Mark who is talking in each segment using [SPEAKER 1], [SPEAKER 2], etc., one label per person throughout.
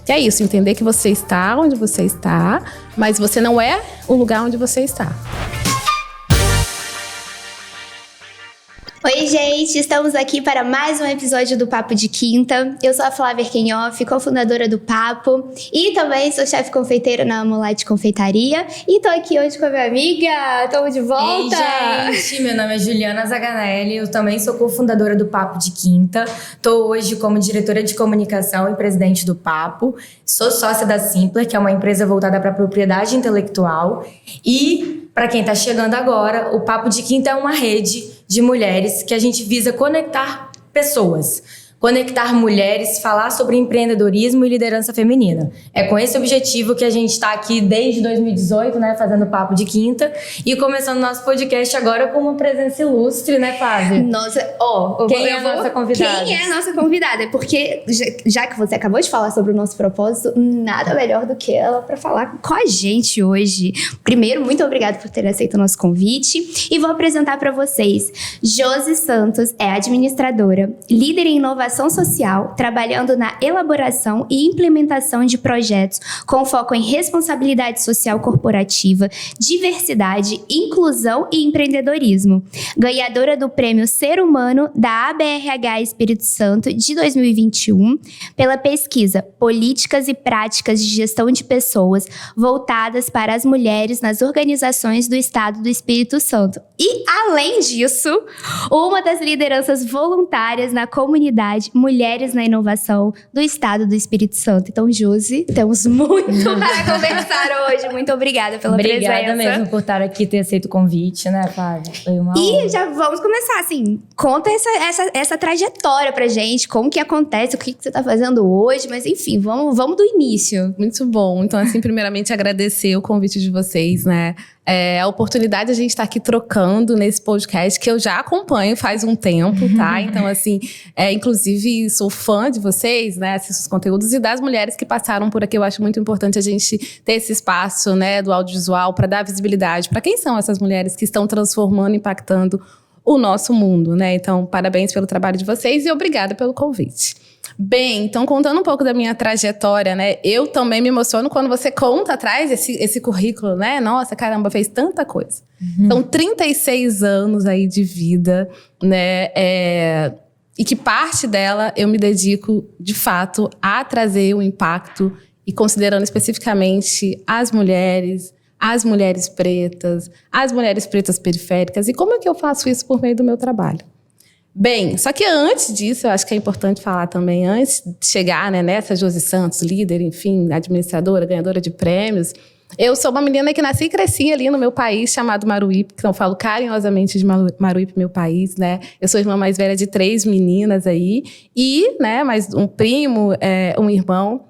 [SPEAKER 1] Que é isso, entender que você está onde você está, mas você não é o lugar onde você está.
[SPEAKER 2] Oi, gente! Estamos aqui para mais um episódio do Papo de Quinta. Eu sou a Flávia Erkenhoff, cofundadora do Papo. E também sou chefe confeiteira na Amolite Confeitaria. E tô aqui hoje com a minha amiga. Estamos de volta!
[SPEAKER 3] Ei, gente! Meu nome é Juliana Zaganelli. Eu também sou cofundadora do Papo de Quinta. Tô hoje como diretora de comunicação e presidente do Papo. Sou sócia da Simpler, que é uma empresa voltada para a propriedade intelectual. E, para quem tá chegando agora, o Papo de Quinta é uma rede de mulheres que a gente visa conectar pessoas, conectar mulheres, falar sobre empreendedorismo e liderança feminina. É com esse objetivo que a gente está aqui desde 2018, né, fazendo Papo de Quinta e começando nosso podcast agora com uma presença ilustre, né, Flávia?
[SPEAKER 2] Nossa,
[SPEAKER 3] quem é a nossa convidada?
[SPEAKER 2] Quem é a nossa convidada? Porque já que você acabou de falar sobre o nosso propósito, nada melhor do que ela para falar com a gente hoje. Primeiro, muito obrigada por ter aceito o nosso convite e vou apresentar para vocês. Josi Santos é administradora, líder em inovação social, trabalhando na elaboração e implementação de projetos com foco em responsabilidade social corporativa, diversidade, inclusão e empreendedorismo. Ganhadora do Prêmio Ser Humano da ABRH Espírito Santo de 2021 pela pesquisa Políticas e Práticas de Gestão de Pessoas voltadas para as mulheres nas organizações do Estado do Espírito Santo. E, além disso, uma das lideranças voluntárias na comunidade Mulheres na Inovação do Estado do Espírito Santo. Então, Josi, temos muito para conversar hoje. Muito obrigada pela presença.
[SPEAKER 3] Obrigada mesmo por estar aqui e ter aceito o convite, né, Flávia? Foi uma honra.
[SPEAKER 2] E já vamos começar, assim, conta essa trajetória pra gente, como que acontece, o que você tá fazendo hoje, mas enfim, vamos do início.
[SPEAKER 1] Muito bom. Então, assim, primeiramente agradecer o convite de vocês, né? A oportunidade de a gente estar aqui trocando nesse podcast que eu já acompanho faz um tempo, tá? Então, assim, inclusive sou fã de vocês, né? Assisto os conteúdos e das mulheres que passaram por aqui. Eu acho muito importante a gente ter esse espaço, né, do audiovisual para dar visibilidade para quem são essas mulheres que estão transformando, impactando o nosso mundo, né? Então, parabéns pelo trabalho de vocês e obrigada pelo convite. Bem, então contando um pouco da minha trajetória, né? Eu também me emociono quando você conta atrás esse currículo, né? Nossa, caramba, fez tanta coisa. São 36 anos aí de vida, né? E que parte dela eu me dedico, de fato, a trazer o impacto e considerando especificamente as mulheres pretas, as mulheres pretas periféricas. E como é que eu faço isso por meio do meu trabalho? Bem, só que antes disso, eu acho que é importante falar também, antes de chegar, né, nessa Josi Santos, líder, enfim, administradora, ganhadora de prêmios, eu sou uma menina que nasci e cresci ali no meu país, chamado Maruípe, que eu falo carinhosamente de Maruípe, meu país, né? Eu sou irmã mais velha de 3 meninas aí, e, né, mais um primo, um irmão,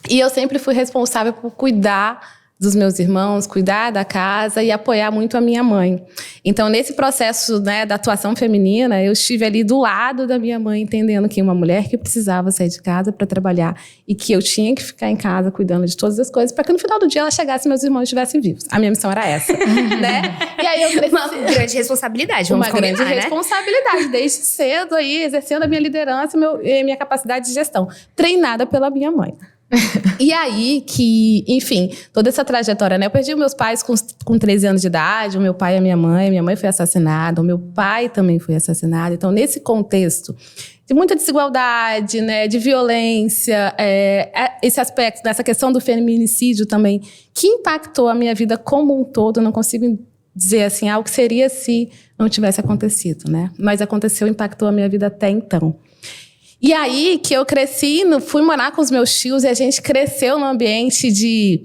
[SPEAKER 1] e eu sempre fui responsável por cuidar dos meus irmãos, cuidar da casa e apoiar muito a minha mãe. Então, nesse processo, né, da atuação feminina, eu estive ali do lado da minha mãe, entendendo que uma mulher que precisava sair de casa para trabalhar e que eu tinha que ficar em casa cuidando de todas as coisas para que no final do dia ela chegasse e meus irmãos estivessem vivos. A minha missão era essa, né? E aí eu cresci...
[SPEAKER 2] Uma grande responsabilidade, vamos combinar,
[SPEAKER 1] grande responsabilidade, desde cedo aí, exercendo a minha liderança e minha capacidade de gestão, treinada pela minha mãe. E aí que, enfim, toda essa trajetória, né? Eu perdi meus pais com 13 anos de idade, o meu pai e a minha mãe foi assassinada, o meu pai também foi assassinado. Então, nesse contexto de muita desigualdade, né, de violência, esse aspecto, dessa questão do feminicídio também, que impactou a minha vida como um todo, eu não consigo dizer assim, o que seria se não tivesse acontecido, né? Mas aconteceu, impactou a minha vida até então. E aí que eu cresci, fui morar com os meus tios e a gente cresceu num ambiente de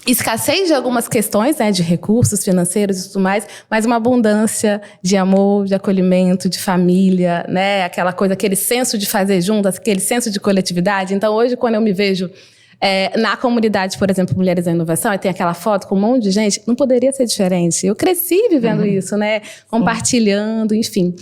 [SPEAKER 1] escassez de algumas questões, né, de recursos financeiros e tudo mais, mas uma abundância de amor, de acolhimento, de família, né, aquela coisa, aquele senso de fazer junto, aquele senso de coletividade. Então, hoje, quando eu me vejo na comunidade, por exemplo, Mulheres na Inovação, e tem aquela foto com um monte de gente, não poderia ser diferente. Eu cresci vivendo isso, né, compartilhando, enfim.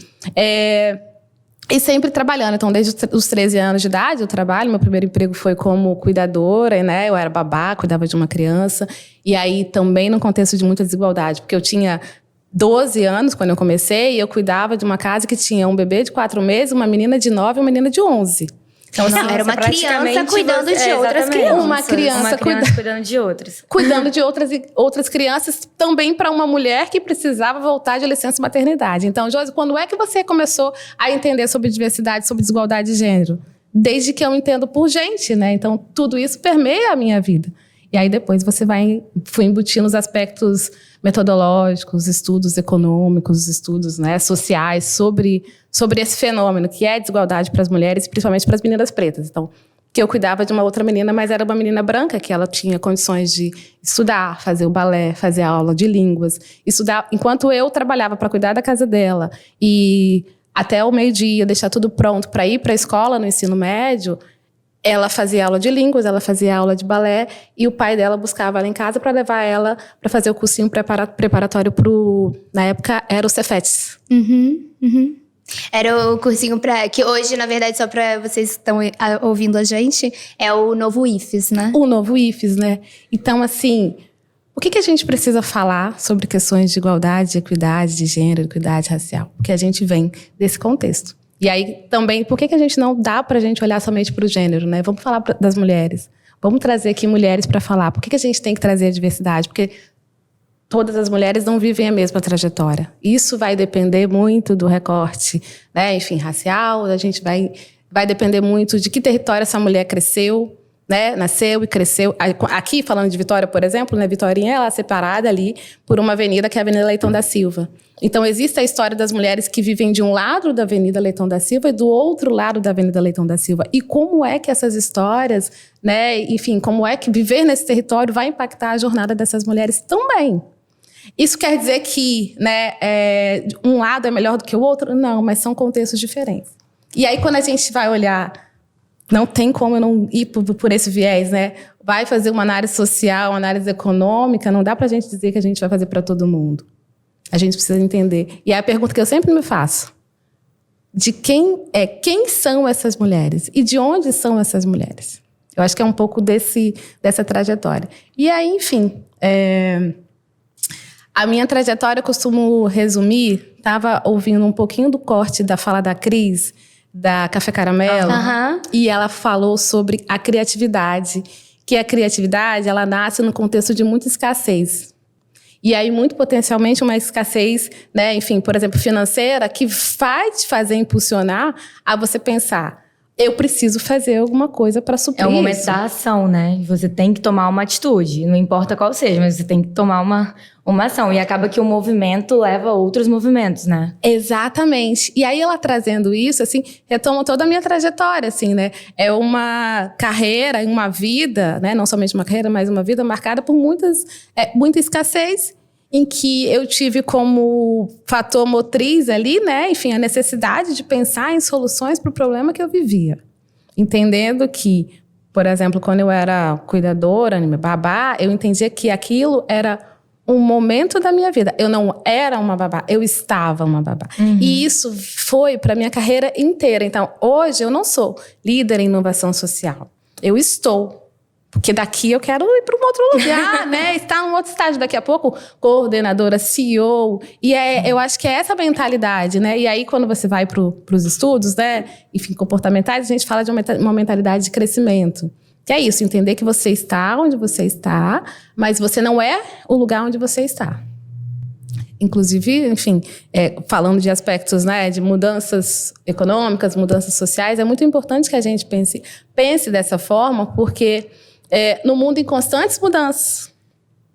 [SPEAKER 1] E sempre trabalhando. Então, desde os 13 anos de idade, eu trabalho. Meu primeiro emprego foi como cuidadora, né? Eu era babá, cuidava de uma criança. E aí, também num contexto de muita desigualdade. Porque eu tinha 12 anos quando eu comecei e eu cuidava de uma casa que tinha um bebê de 4 meses, uma menina de 9 e uma menina de 11. Então, assim,
[SPEAKER 2] era uma criança
[SPEAKER 3] praticamente
[SPEAKER 2] cuidando de
[SPEAKER 3] você-
[SPEAKER 2] outras
[SPEAKER 3] exatamente.
[SPEAKER 2] crianças.
[SPEAKER 1] Uma criança
[SPEAKER 3] cuidando de outras.
[SPEAKER 1] cuidando de outras crianças, também para uma mulher que precisava voltar de licença maternidade. Então, Josi, quando é que você começou a entender sobre diversidade, sobre desigualdade de gênero? Desde que eu entendo por gente, né? Então, tudo isso permeia a minha vida. E aí, depois, fui embutindo os aspectos metodológicos, estudos econômicos, estudos, né, sociais sobre esse fenômeno, que é a desigualdade para as mulheres, principalmente para as meninas pretas. Então, que eu cuidava de uma outra menina, mas era uma menina branca, que ela tinha condições de estudar, fazer o balé, fazer a aula de línguas, estudar, enquanto eu trabalhava para cuidar da casa dela e até o meio-dia deixar tudo pronto para ir para a escola no ensino médio. Ela fazia aula de línguas, ela fazia aula de balé e o pai dela buscava ela em casa para levar ela para fazer o cursinho preparatório na época, era o Cefetes.
[SPEAKER 2] Era o cursinho que hoje, na verdade, só para vocês que estão ouvindo a gente, é o novo IFES, né?
[SPEAKER 1] O novo IFES, né? Então, assim, o que a gente precisa falar sobre questões de igualdade, de equidade, de gênero, equidade racial? Porque a gente vem desse contexto. E aí, também, por que a gente não dá pra gente olhar somente para o gênero, né? Vamos falar das mulheres. Vamos trazer aqui mulheres para falar. Por que a gente tem que trazer a diversidade? Porque todas as mulheres não vivem a mesma trajetória. Isso vai depender muito do recorte, né? Enfim, racial. A gente vai depender muito de que território essa mulher cresceu, né? Nasceu e cresceu. Aqui, falando de Vitória, por exemplo, né? Vitorinha, ela é separada ali por uma avenida, que é a Avenida Leitão da Silva. Então, existe a história das mulheres que vivem de um lado da Avenida Leitão da Silva e do outro lado da Avenida Leitão da Silva. E como é que essas histórias, né? Enfim, como é que viver nesse território vai impactar a jornada dessas mulheres também. Isso quer dizer que, né, um lado é melhor do que o outro? Não, mas são contextos diferentes. E aí, quando a gente vai olhar, não tem como eu não ir por esse viés, né? Vai fazer uma análise social, uma análise econômica, não dá pra gente dizer que a gente vai fazer para todo mundo. A gente precisa entender. E é a pergunta que eu sempre me faço. De quem são essas mulheres? E de onde são essas mulheres? Eu acho que é um pouco dessa trajetória. E aí, enfim, a minha trajetória eu costumo resumir. Estava ouvindo um pouquinho do corte da fala da Cris, da Café Caramelo, e ela falou sobre a criatividade. Que a criatividade, ela nasce no contexto de muita escassez. E aí, muito potencialmente, uma escassez, né, enfim, por exemplo, financeira, que vai te fazer impulsionar a você pensar, eu preciso fazer alguma coisa para suprir isso.
[SPEAKER 3] É o momento da ação, né? Você tem que tomar uma atitude, não importa qual seja, mas você tem que tomar uma ação. E acaba que o movimento leva a outros movimentos, né?
[SPEAKER 1] Exatamente. E aí, ela trazendo isso, assim, retoma toda a minha trajetória, assim, né? É uma carreira, uma vida, né? Não somente uma carreira, mas uma vida marcada por muita escassez, em que eu tive como fator motriz ali, né? Enfim, a necessidade de pensar em soluções para o problema que eu vivia. Entendendo que, por exemplo, quando eu era cuidadora, babá, eu entendia que aquilo era um momento da minha vida. Eu não era uma babá, eu estava uma babá. E isso foi para minha carreira inteira. Então, hoje eu não sou líder em inovação social. Eu estou. Porque daqui eu quero ir para um outro lugar, né? Estar num outro estágio. Daqui a pouco, coordenadora, CEO. E eu acho que é essa mentalidade, né? E aí, quando você vai para os estudos, né? Enfim, comportamentais, a gente fala de uma mentalidade de crescimento. Que é isso, entender que você está onde você está, mas você não é o lugar onde você está. Inclusive, enfim, falando de aspectos, né, de mudanças econômicas, mudanças sociais, é muito importante que a gente pense dessa forma, porque no mundo em constantes mudanças,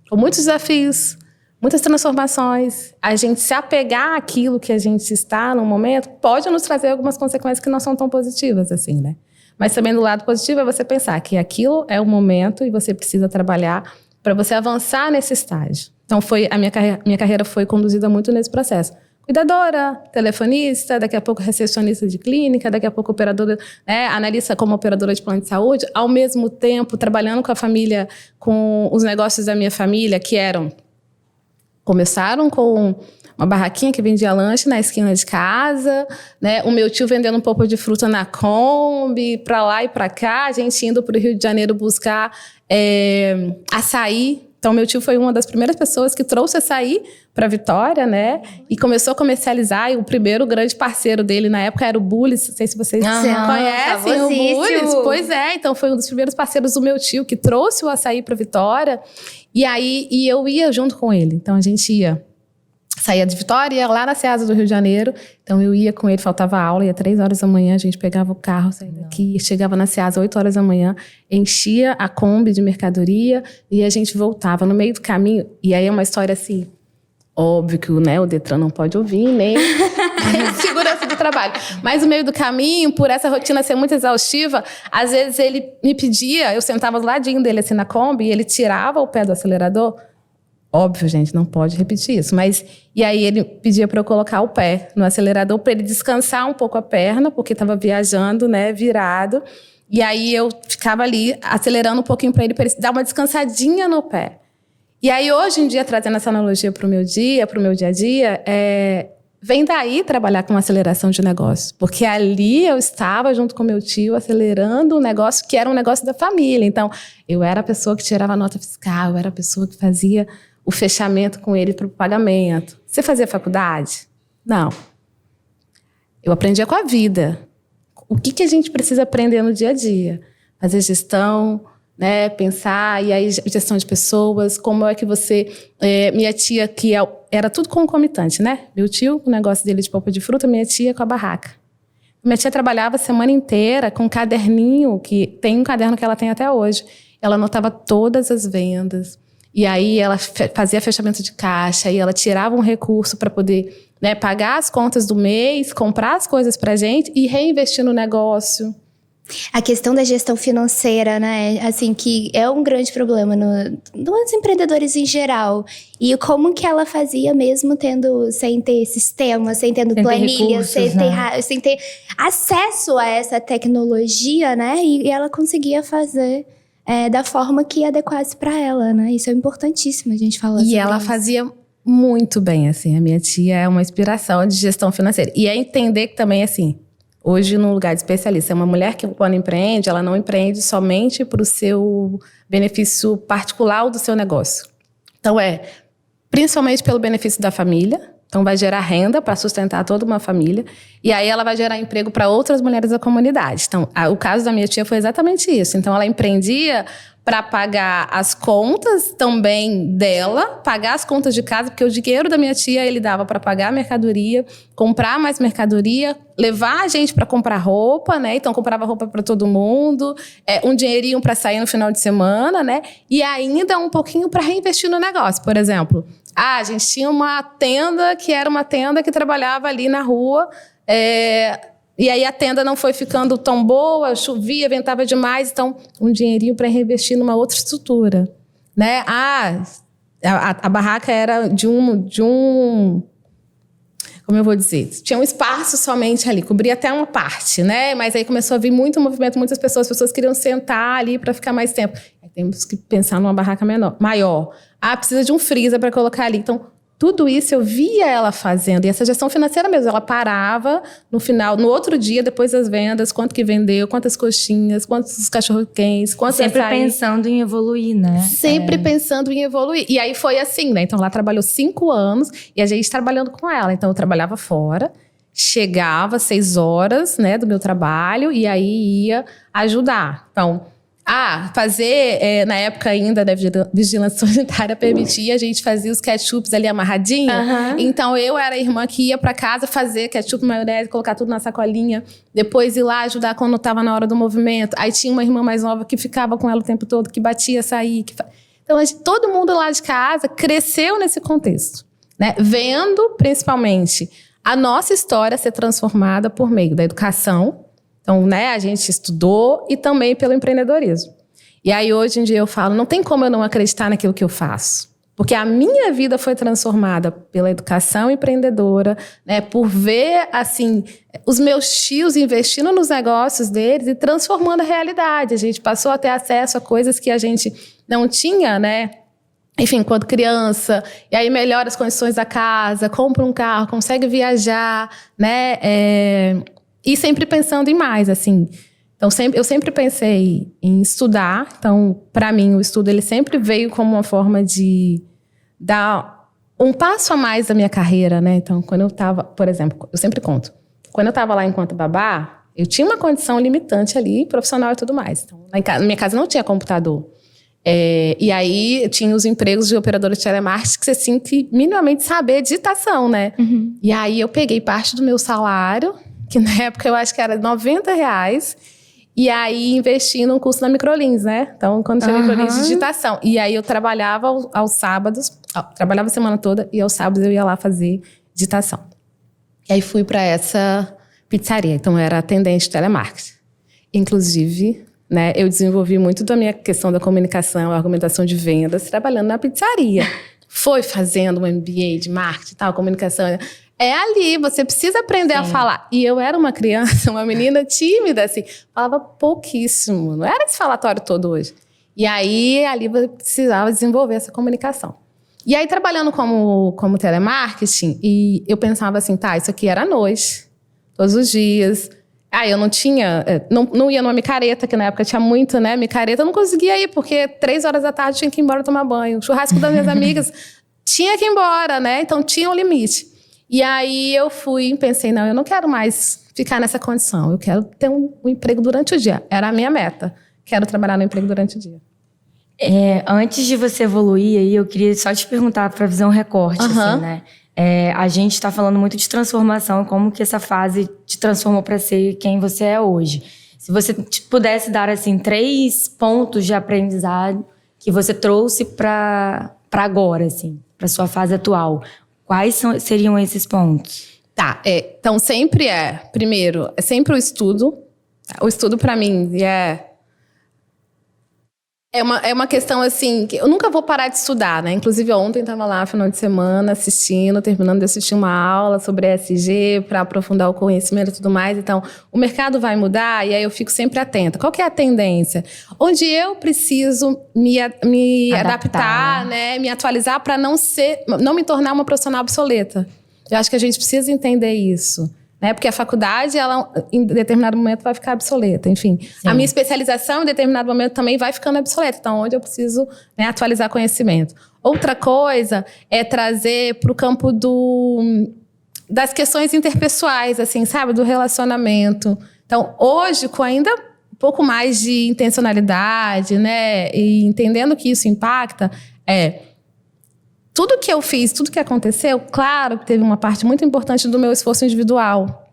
[SPEAKER 1] com muitos desafios, muitas transformações, a gente se apegar àquilo que a gente está no momento pode nos trazer algumas consequências que não são tão positivas assim, né? Mas também do lado positivo é você pensar que aquilo é o momento e você precisa trabalhar para você avançar nesse estágio. Então, a minha carreira foi conduzida muito nesse processo. Cuidadora, telefonista, daqui a pouco recepcionista de clínica, daqui a pouco operadora, né, analista como operadora de plano de saúde, ao mesmo tempo trabalhando com a família, com os negócios da minha família, que começaram com uma barraquinha que vendia lanche na esquina de casa, né? O meu tio vendendo um pouco de fruta na Kombi, para lá e para cá, a gente indo para o Rio de Janeiro buscar açaí. Então, meu tio foi uma das primeiras pessoas que trouxe açaí para Vitória, né? E começou a comercializar. E o primeiro grande parceiro dele na época era o Bullis. Não sei se vocês conhecem o Bullis. Pois é, então foi um dos primeiros parceiros do meu tio que trouxe o açaí para Vitória. E eu ia junto com ele. Então, a gente saía de Vitória, ia lá na Ceasa do Rio de Janeiro. Então, eu ia com ele, faltava aula, ia 3 horas da manhã, a gente pegava o carro, saía daqui, chegava na Ceasa 8 horas da manhã, enchia a Kombi de mercadoria e a gente voltava no meio do caminho. E aí é uma história assim, óbvio que o Detran não pode ouvir, nem segurança do trabalho. Mas no meio do caminho, por essa rotina ser muito exaustiva, às vezes ele me pedia, eu sentava do ladinho dele assim na Kombi, e ele tirava o pé do acelerador. Óbvio, gente, não pode repetir isso. E aí ele pedia para eu colocar o pé no acelerador para ele descansar um pouco a perna, porque estava viajando, né, virado. E aí eu ficava ali acelerando um pouquinho para ele dar uma descansadinha no pé. E aí hoje em dia, trazendo essa analogia para o meu dia a dia, vem daí trabalhar com aceleração de negócio. Porque ali eu estava junto com meu tio acelerando um negócio que era um negócio da família. Então, eu era a pessoa que tirava a nota fiscal, eu era a pessoa que fazia o fechamento com ele para o pagamento. Você fazia faculdade? Não. Eu aprendia com a vida. O que a gente precisa aprender no dia a dia? Fazer gestão, né? Pensar, e aí gestão de pessoas, como é que você... minha tia, que era tudo concomitante, né? Meu tio, com o negócio dele de polpa de fruta, minha tia com a barraca. Minha tia trabalhava a semana inteira com um caderninho, que tem um caderno que ela tem até hoje. Ela anotava todas as vendas. E aí ela fazia fechamento de caixa, e ela tirava um recurso para poder, né, pagar as contas do mês, comprar as coisas pra gente e reinvestir no negócio.
[SPEAKER 2] A questão da gestão financeira, né? Assim, que é um grande problema nos empreendedores em geral. E como que ela fazia mesmo sem ter sistema, sem ter planilha, sem ter acesso a essa tecnologia, né? E ela conseguia fazer da forma que adequasse para ela, né? Isso é importantíssimo a gente falar sobre isso.
[SPEAKER 1] E ela fazia muito bem, assim. A minha tia é uma inspiração de gestão financeira. E é entender que também, assim, hoje num lugar de especialista, é uma mulher que quando empreende, ela não empreende somente para o seu benefício particular do seu negócio. Então principalmente pelo benefício da família. Então vai gerar renda para sustentar toda uma família. E aí ela vai gerar emprego para outras mulheres da comunidade. Então, o caso da minha tia foi exatamente isso. Então ela empreendia para pagar as contas também dela, pagar as contas de casa, porque o dinheiro da minha tia ele dava para pagar a mercadoria, comprar mais mercadoria, levar a gente para comprar roupa, né? Então comprava roupa para todo mundo, um dinheirinho para sair no final de semana, né? E ainda um pouquinho para reinvestir no negócio. Por exemplo, a gente tinha uma tenda que era uma tenda que trabalhava ali na rua, e aí a tenda não foi ficando tão boa, chovia, ventava demais, então um dinheirinho para reinvestir numa outra estrutura, né? A barraca era de um, como eu vou dizer, tinha um espaço somente ali, cobria até uma parte, né? Mas aí começou a vir muito movimento, muitas pessoas queriam sentar ali para ficar mais tempo. Aí temos que pensar numa barraca maior. Precisa de um freezer para colocar ali. Então, tudo isso eu via ela fazendo. E essa gestão financeira mesmo, ela parava no outro dia, depois das vendas, quanto que vendeu, quantas coxinhas, quantos cachorro-quentes, quantos
[SPEAKER 3] Sempre
[SPEAKER 1] açaí.
[SPEAKER 3] Pensando em evoluir, né?
[SPEAKER 1] Sempre pensando em evoluir. E aí foi assim, né? Então, ela trabalhou 5 anos e a gente trabalhando com ela. Então, eu trabalhava fora, chegava às 6 horas, né, do meu trabalho e aí ia ajudar. Então, fazer, na época ainda da vigilância sanitária permitia, a gente fazia os ketchups ali amarradinho. Uhum. Então, eu era a irmã que ia pra casa fazer ketchup, maionese, colocar tudo na sacolinha. Depois ir lá ajudar quando tava na hora do movimento. Aí tinha uma irmã mais nova que ficava com ela o tempo todo, que batia açaí. Então, todo mundo lá de casa cresceu nesse contexto, né? Vendo, principalmente, a nossa história ser transformada por meio da educação. Então, né, a gente estudou e também pelo empreendedorismo. E aí, hoje em dia, eu falo, não tem como eu não acreditar naquilo que eu faço. Porque a minha vida foi transformada pela educação empreendedora, né, por ver, assim, os meus tios investindo nos negócios deles e transformando a realidade. A gente passou a ter acesso a coisas que a gente não tinha, né? Enfim, quando criança, e aí melhora as condições da casa, compra um carro, consegue viajar, né? E sempre pensando em mais, assim. Então, eu sempre pensei em estudar. Então, para mim, o estudo ele sempre veio como uma forma de dar um passo a mais da minha carreira, né? Então, quando eu estava, por exemplo, eu sempre conto, quando eu estava lá enquanto babá, eu tinha uma condição limitante ali, profissional e tudo mais. Então, na minha casa não tinha computador. E aí, eu tinha os empregos de operadora de telemarketing que você tinha que minimamente saber digitação, né?
[SPEAKER 2] Uhum.
[SPEAKER 1] E aí, eu peguei parte do meu salário, que na época eu acho que era R$90, e aí investi num curso na Microlins, né? Então, quando tinha Microlins de digitação. E aí, eu trabalhava aos sábados, trabalhava a semana toda, e aos sábados eu ia lá fazer digitação. E aí, fui para essa pizzaria. Então, eu era atendente de telemarketing. Inclusive, né, eu desenvolvi muito da minha questão da comunicação, argumentação de vendas, trabalhando na pizzaria. Foi fazendo um MBA de marketing e tal, comunicação. É ali, você precisa aprender a falar. E eu era uma criança, uma menina tímida, assim, falava pouquíssimo. Não era esse falatório todo hoje. E aí, ali, eu precisava desenvolver essa comunicação. E aí, trabalhando como telemarketing, e eu pensava assim, tá, isso aqui era à noite, todos os dias. Eu não tinha, não ia numa micareta, que na época tinha muito, né? Micareta eu não conseguia ir, porque 3 horas da tarde tinha que ir embora tomar banho. O churrasco das minhas amigas tinha que ir embora, né? Então tinha um limite. E aí eu fui e pensei, não, eu não quero mais ficar nessa condição. Eu quero ter um emprego durante o dia. Era a minha meta. Quero trabalhar no emprego durante o dia.
[SPEAKER 3] Antes de você evoluir aí, eu queria só te perguntar para visão recorte, assim, né? A gente está falando muito de transformação, como que essa fase te transformou para ser quem você é hoje. Se você pudesse dar, assim, 3 pontos de aprendizado que você trouxe para agora, assim, para sua fase atual, quais seriam esses pontos?
[SPEAKER 1] Tá, então primeiro, é sempre o estudo. O estudo para mim é uma questão assim, que eu nunca vou parar de estudar, né? Inclusive ontem estava lá, final de semana, terminando de assistir uma aula sobre ESG para aprofundar o conhecimento e tudo mais. Então, o mercado vai mudar e aí eu fico sempre atenta. Qual que é a tendência? Onde eu preciso me adaptar, né? Me atualizar para não me tornar uma profissional obsoleta. Eu acho que a gente precisa entender isso. Né? Porque a faculdade, ela em determinado momento vai ficar obsoleta, enfim. Sim. A minha especialização em determinado momento também vai ficando obsoleta. Então, onde eu preciso, né, atualizar conhecimento. Outra coisa é trazer para o campo das questões interpessoais, assim, sabe? Do relacionamento. Então, hoje, com ainda um pouco mais de intencionalidade, né? E entendendo que isso impacta, tudo que eu fiz, tudo que aconteceu, claro que teve uma parte muito importante do meu esforço individual.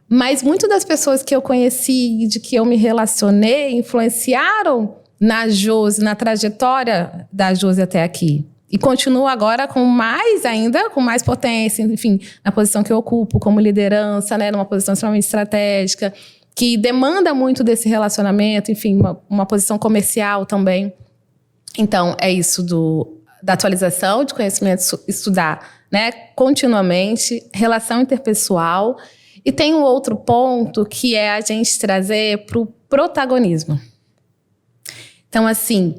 [SPEAKER 1] Mas muitas das pessoas que eu conheci, de que eu me relacionei, influenciaram na Josi, na trajetória da Josi até aqui. E continuo agora com mais potência, enfim, na posição que eu ocupo como liderança, né, numa posição extremamente estratégica, que demanda muito desse relacionamento, enfim, uma posição comercial também. Então, é isso da atualização de conhecimento, estudar, né, continuamente, relação interpessoal. E tem um outro ponto que é a gente trazer para o protagonismo. Então, assim,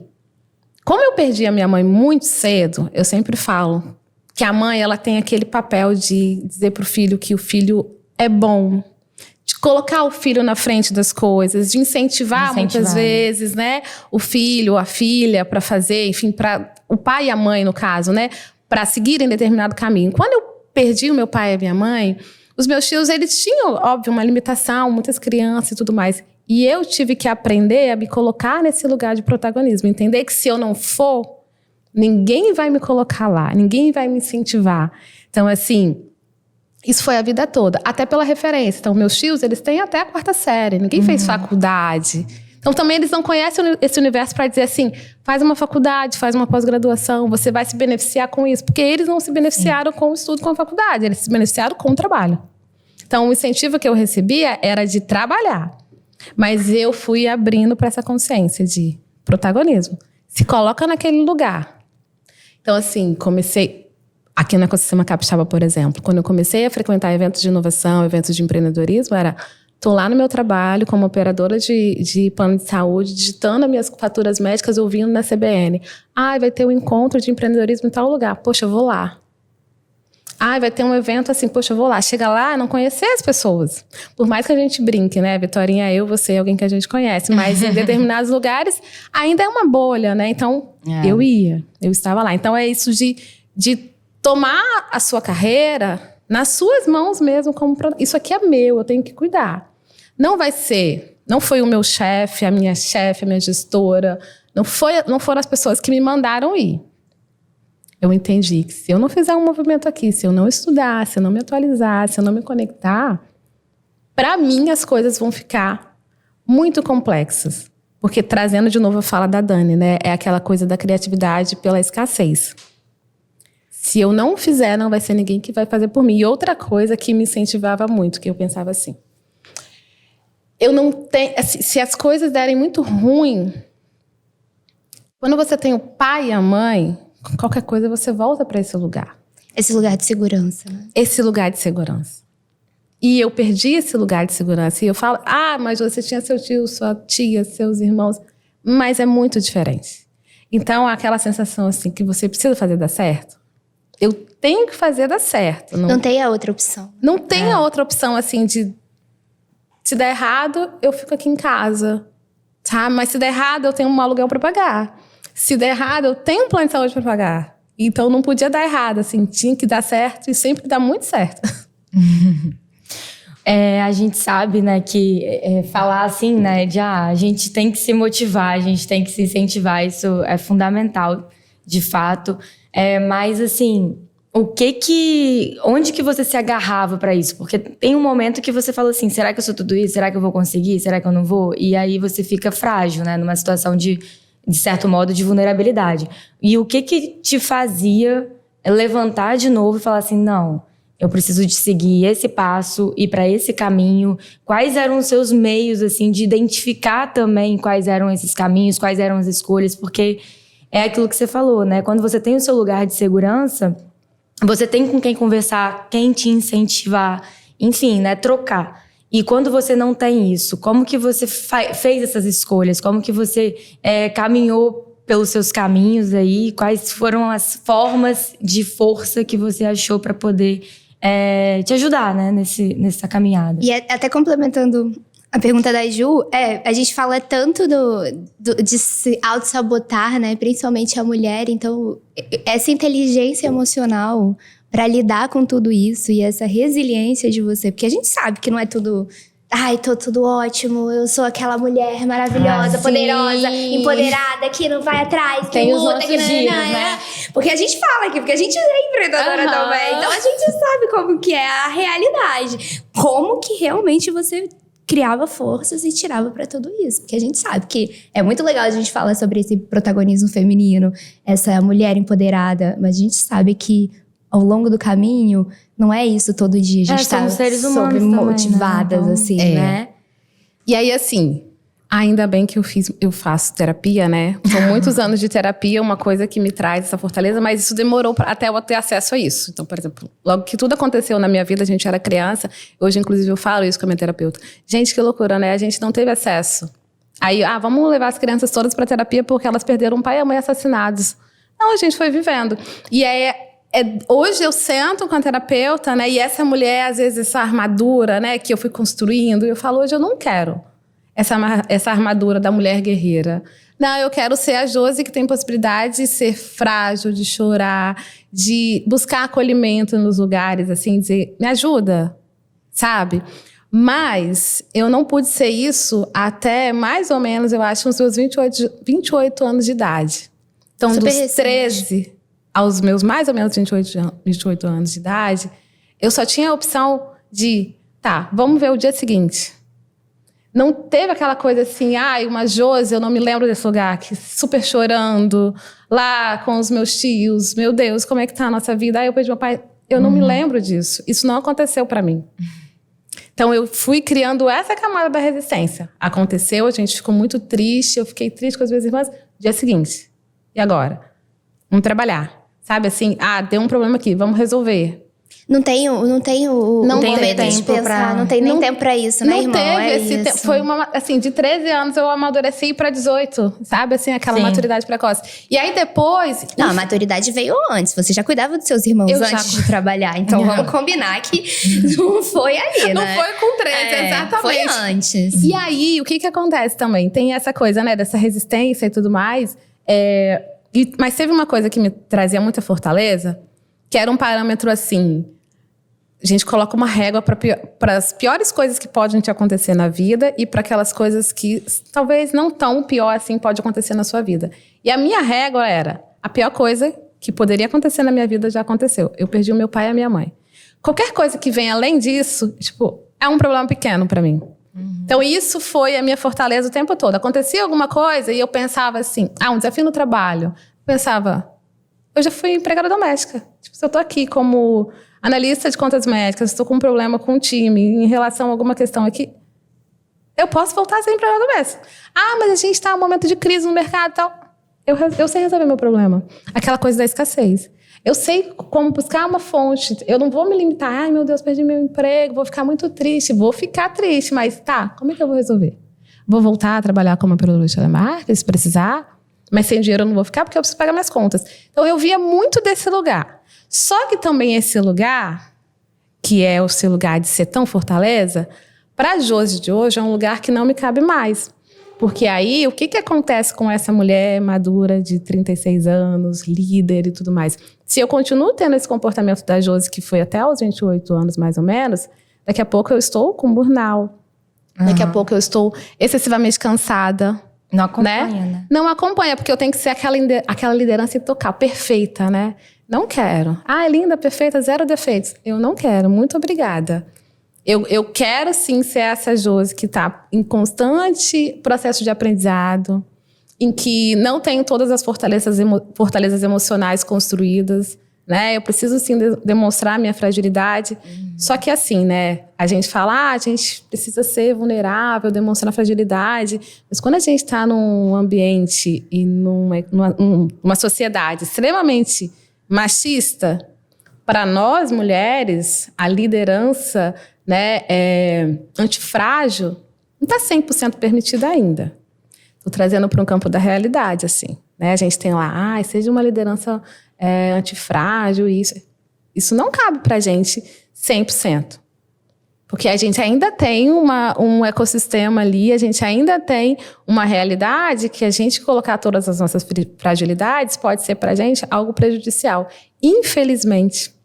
[SPEAKER 1] como eu perdi a minha mãe muito cedo, eu sempre falo que a mãe, ela tem aquele papel de dizer para o filho que o filho é bom, de colocar o filho na frente das coisas, de incentivar. Muitas vezes, né, o filho, a filha para fazer, enfim, para o pai e a mãe, no caso, né, para seguirem determinado caminho. Quando eu perdi o meu pai e a minha mãe, os meus tios, eles tinham, óbvio, uma limitação, muitas crianças e tudo mais. E eu tive que aprender a me colocar nesse lugar de protagonismo. Entender que se eu não for, ninguém vai me colocar lá, ninguém vai me incentivar. Então, assim, isso foi a vida toda, até pela referência. Então, meus tios, eles têm até a 4ª série, ninguém fez faculdade. Então, também eles não conhecem esse universo para dizer assim, faz uma faculdade, faz uma pós-graduação, você vai se beneficiar com isso. Porque eles não se beneficiaram com o estudo, com a faculdade, eles se beneficiaram com o trabalho. Então, o incentivo que eu recebia era de trabalhar. Mas eu fui abrindo para essa consciência de protagonismo. Se coloca naquele lugar. Então, assim, comecei aqui no ecossistema Capixaba, por exemplo. Quando eu comecei a frequentar eventos de inovação, eventos de empreendedorismo, tô lá no meu trabalho como operadora de plano de saúde, digitando as minhas faturas médicas, ouvindo na CBN. Vai ter um encontro de empreendedorismo em tal lugar. Poxa, eu vou lá. Vai ter um evento assim, poxa, eu vou lá. Chega lá, não conhecer as pessoas. Por mais que a gente brinque, né? Vitorinha, eu, você, alguém que a gente conhece. Mas em determinados lugares, ainda é uma bolha, né? Então, eu estava lá. Então, é isso de tomar a sua carreira nas suas mãos mesmo. Isso aqui é meu, eu tenho que cuidar. Não foi o meu chefe, a minha gestora. Não foram as pessoas que me mandaram ir. Eu entendi que se eu não fizer um movimento aqui, se eu não estudar, se eu não me atualizar, se eu não me conectar, para mim as coisas vão ficar muito complexas. Porque trazendo de novo a fala da Dani, né? É aquela coisa da criatividade pela escassez. Se eu não fizer, não vai ser ninguém que vai fazer por mim. E outra coisa que me incentivava muito, que eu pensava assim, eu não tenho... Se as coisas derem muito ruim, quando você tem o pai e a mãe... Qualquer coisa, você volta para esse lugar.
[SPEAKER 2] Esse lugar de segurança, né?
[SPEAKER 1] Esse lugar de segurança. E eu perdi esse lugar de segurança. E eu falo, mas você tinha seu tio, sua tia, seus irmãos. Mas é muito diferente. Então, aquela sensação assim, que você precisa fazer dar certo. Eu tenho que fazer dar certo.
[SPEAKER 2] Não tem a outra opção.
[SPEAKER 1] Não tem a outra opção, assim, de... Se der errado, eu fico aqui em casa. Tá? Mas se der errado, eu tenho um aluguel para pagar. Se der errado, eu tenho um plano de saúde para pagar. Então, não podia dar errado, assim. Tinha que dar certo e sempre dá muito certo.
[SPEAKER 3] A gente sabe, né, que falar assim, né, a gente tem que se motivar, a gente tem que se incentivar. Isso é fundamental, de fato. Mas, assim, onde que você se agarrava para isso? Porque tem um momento que você fala assim, será que eu sou tudo isso? Será que eu vou conseguir? Será que eu não vou? E aí você fica frágil, né, numa situação de certo modo, de vulnerabilidade. E o que te fazia levantar de novo e falar assim, não, eu preciso de seguir esse passo, ir para esse caminho? Quais eram os seus meios, assim, de identificar também quais eram esses caminhos, quais eram as escolhas? Porque é aquilo que você falou, né? Quando você tem o seu lugar de segurança, você tem com quem conversar, quem te incentivar, enfim, né? Trocar. E quando você não tem isso, como que você fez essas escolhas? Como que você caminhou pelos seus caminhos aí? Quais foram as formas de força que você achou para poder te ajudar, né, nessa caminhada?
[SPEAKER 2] E até complementando a pergunta da Ju, a gente fala tanto de se auto-sabotar, né? Principalmente a mulher. Então, essa inteligência emocional para lidar com tudo isso e essa resiliência de você. Porque a gente sabe que não é tudo... tô tudo ótimo, eu sou aquela mulher maravilhosa, poderosa, empoderada, que não vai atrás, que
[SPEAKER 3] tem
[SPEAKER 2] luta,
[SPEAKER 3] os nossos dias, né?
[SPEAKER 2] Porque a gente fala aqui, porque a gente é empreendedora também. Então, a gente sabe como que é a realidade. Como que realmente você criava forças e tirava pra tudo isso. Porque a gente sabe que é muito legal a gente falar sobre esse protagonismo feminino, essa mulher empoderada, mas a gente sabe que ao longo do caminho, não é isso todo dia. A gente tá
[SPEAKER 3] seres humanos
[SPEAKER 2] motivadas,
[SPEAKER 3] também, né?
[SPEAKER 2] assim, né?
[SPEAKER 1] E aí, assim, ainda bem que eu faço terapia, né? São muitos anos de terapia, uma coisa que me traz essa fortaleza, mas isso demorou até eu ter acesso a isso. Então, por exemplo, logo que tudo aconteceu na minha vida, a gente era criança, hoje, inclusive, eu falo isso com a minha terapeuta. Gente, que loucura, né? A gente não teve acesso. Aí, vamos levar as crianças todas pra terapia porque elas perderam o pai e a mãe assassinados. Não, a gente foi vivendo. E hoje eu sento com a terapeuta, né? E essa mulher, às vezes, essa armadura, né? Que eu fui construindo. E eu falo, hoje eu não quero essa armadura da mulher guerreira. Não, eu quero ser a Josi que tem possibilidade de ser frágil, de chorar, de buscar acolhimento nos lugares, assim, dizer, me ajuda, sabe? Mas eu não pude ser isso até mais ou menos, eu acho, uns meus 28 anos de idade. Então,
[SPEAKER 2] super
[SPEAKER 1] dos
[SPEAKER 2] recente.
[SPEAKER 1] 13 aos meus mais ou menos 28 anos de idade, eu só tinha a opção de, vamos ver o dia seguinte. Não teve aquela coisa assim, uma Josi, eu não me lembro desse lugar, que super chorando, lá com os meus tios, meu Deus, como é que tá a nossa vida? Eu perdi meu pai, eu não me lembro disso. Isso não aconteceu pra mim. Então, eu fui criando essa camada da resistência. Aconteceu, a gente ficou muito triste, eu fiquei triste com as minhas irmãs. Dia seguinte, e agora? Vamos trabalhar. Sabe assim, deu um problema aqui, vamos resolver.
[SPEAKER 2] Não tem o
[SPEAKER 1] Não tem
[SPEAKER 2] medo de
[SPEAKER 3] tempo
[SPEAKER 2] pensar, não tem nem tempo pra isso, né,
[SPEAKER 1] Não
[SPEAKER 2] irmão?
[SPEAKER 1] teve
[SPEAKER 2] É
[SPEAKER 1] esse
[SPEAKER 2] isso.
[SPEAKER 1] tempo. Foi assim, de 13 anos eu amadureci pra 18, sabe? Assim, aquela
[SPEAKER 3] Sim.
[SPEAKER 1] maturidade precoce. E aí depois...
[SPEAKER 2] Não, a maturidade veio antes. Você já cuidava dos seus irmãos
[SPEAKER 1] Eu já
[SPEAKER 2] antes de trabalhar. Então vamos combinar que não foi ali,
[SPEAKER 1] Não
[SPEAKER 2] né?
[SPEAKER 1] foi com 13, exatamente.
[SPEAKER 2] Foi antes.
[SPEAKER 1] E aí, o que acontece também? Tem essa coisa, né, dessa resistência e tudo mais. Mas teve uma coisa que me trazia muita fortaleza, que era um parâmetro assim... A gente coloca uma régua para as piores coisas que podem te acontecer na vida e para aquelas coisas que talvez não tão pior assim pode acontecer na sua vida. E a minha régua era: a pior coisa que poderia acontecer na minha vida já aconteceu. Eu perdi o meu pai e a minha mãe. Qualquer coisa que vem além disso, tipo, é um problema pequeno para mim. Então isso foi a minha fortaleza o tempo todo. Acontecia alguma coisa e eu pensava assim, um desafio no trabalho. Eu pensava, eu já fui empregada doméstica. Tipo, se eu tô aqui como analista de contas médicas, estou com um problema com o time em relação a alguma questão aqui, eu posso voltar a ser empregada doméstica. Mas a gente está em um momento de crise no mercado e tal. Eu sei resolver meu problema. Aquela coisa da escassez. Eu sei como buscar uma fonte. Eu não vou me limitar. Ai, meu Deus, perdi meu emprego, vou ficar muito triste. Vou ficar triste, mas como é que eu vou resolver? Vou voltar a trabalhar como operadora de telemarketing, se precisar, mas sem dinheiro eu não vou ficar porque eu preciso pagar minhas contas. Então eu via muito desse lugar. Só que também esse lugar, que é o seu lugar de ser tão fortaleza, para a Josi de hoje é um lugar que não me cabe mais. Porque aí, o que acontece com essa mulher madura de 36 anos, líder e tudo mais? Se eu continuo tendo esse comportamento da Josi, que foi até aos 28 anos mais ou menos, daqui a pouco eu estou com burnout. Daqui a pouco eu estou excessivamente cansada.
[SPEAKER 3] Não acompanha, né?
[SPEAKER 1] Não acompanha, porque eu tenho que ser aquela liderança intocável, perfeita, né? Não quero. É linda, perfeita, zero defeitos. Eu não quero, muito obrigada. Eu quero, sim, ser essa Josi que está em constante processo de aprendizado, em que não tenho todas as fortalezas emocionais construídas, né? Eu preciso, sim, demonstrar minha fragilidade. Só que, assim, né? A gente fala, a gente precisa ser vulnerável, demonstrar fragilidade. Mas quando a gente está num ambiente e numa sociedade extremamente machista, para nós, mulheres, a liderança, né, antifrágil não está 100% permitida ainda. Estou trazendo para um campo da realidade, assim. Né? A gente tem lá, seja uma liderança antifrágil, isso não cabe para a gente 100%. Porque a gente ainda tem um ecossistema ali, a gente ainda tem uma realidade que a gente colocar todas as nossas fragilidades pode ser para a gente algo prejudicial, infelizmente.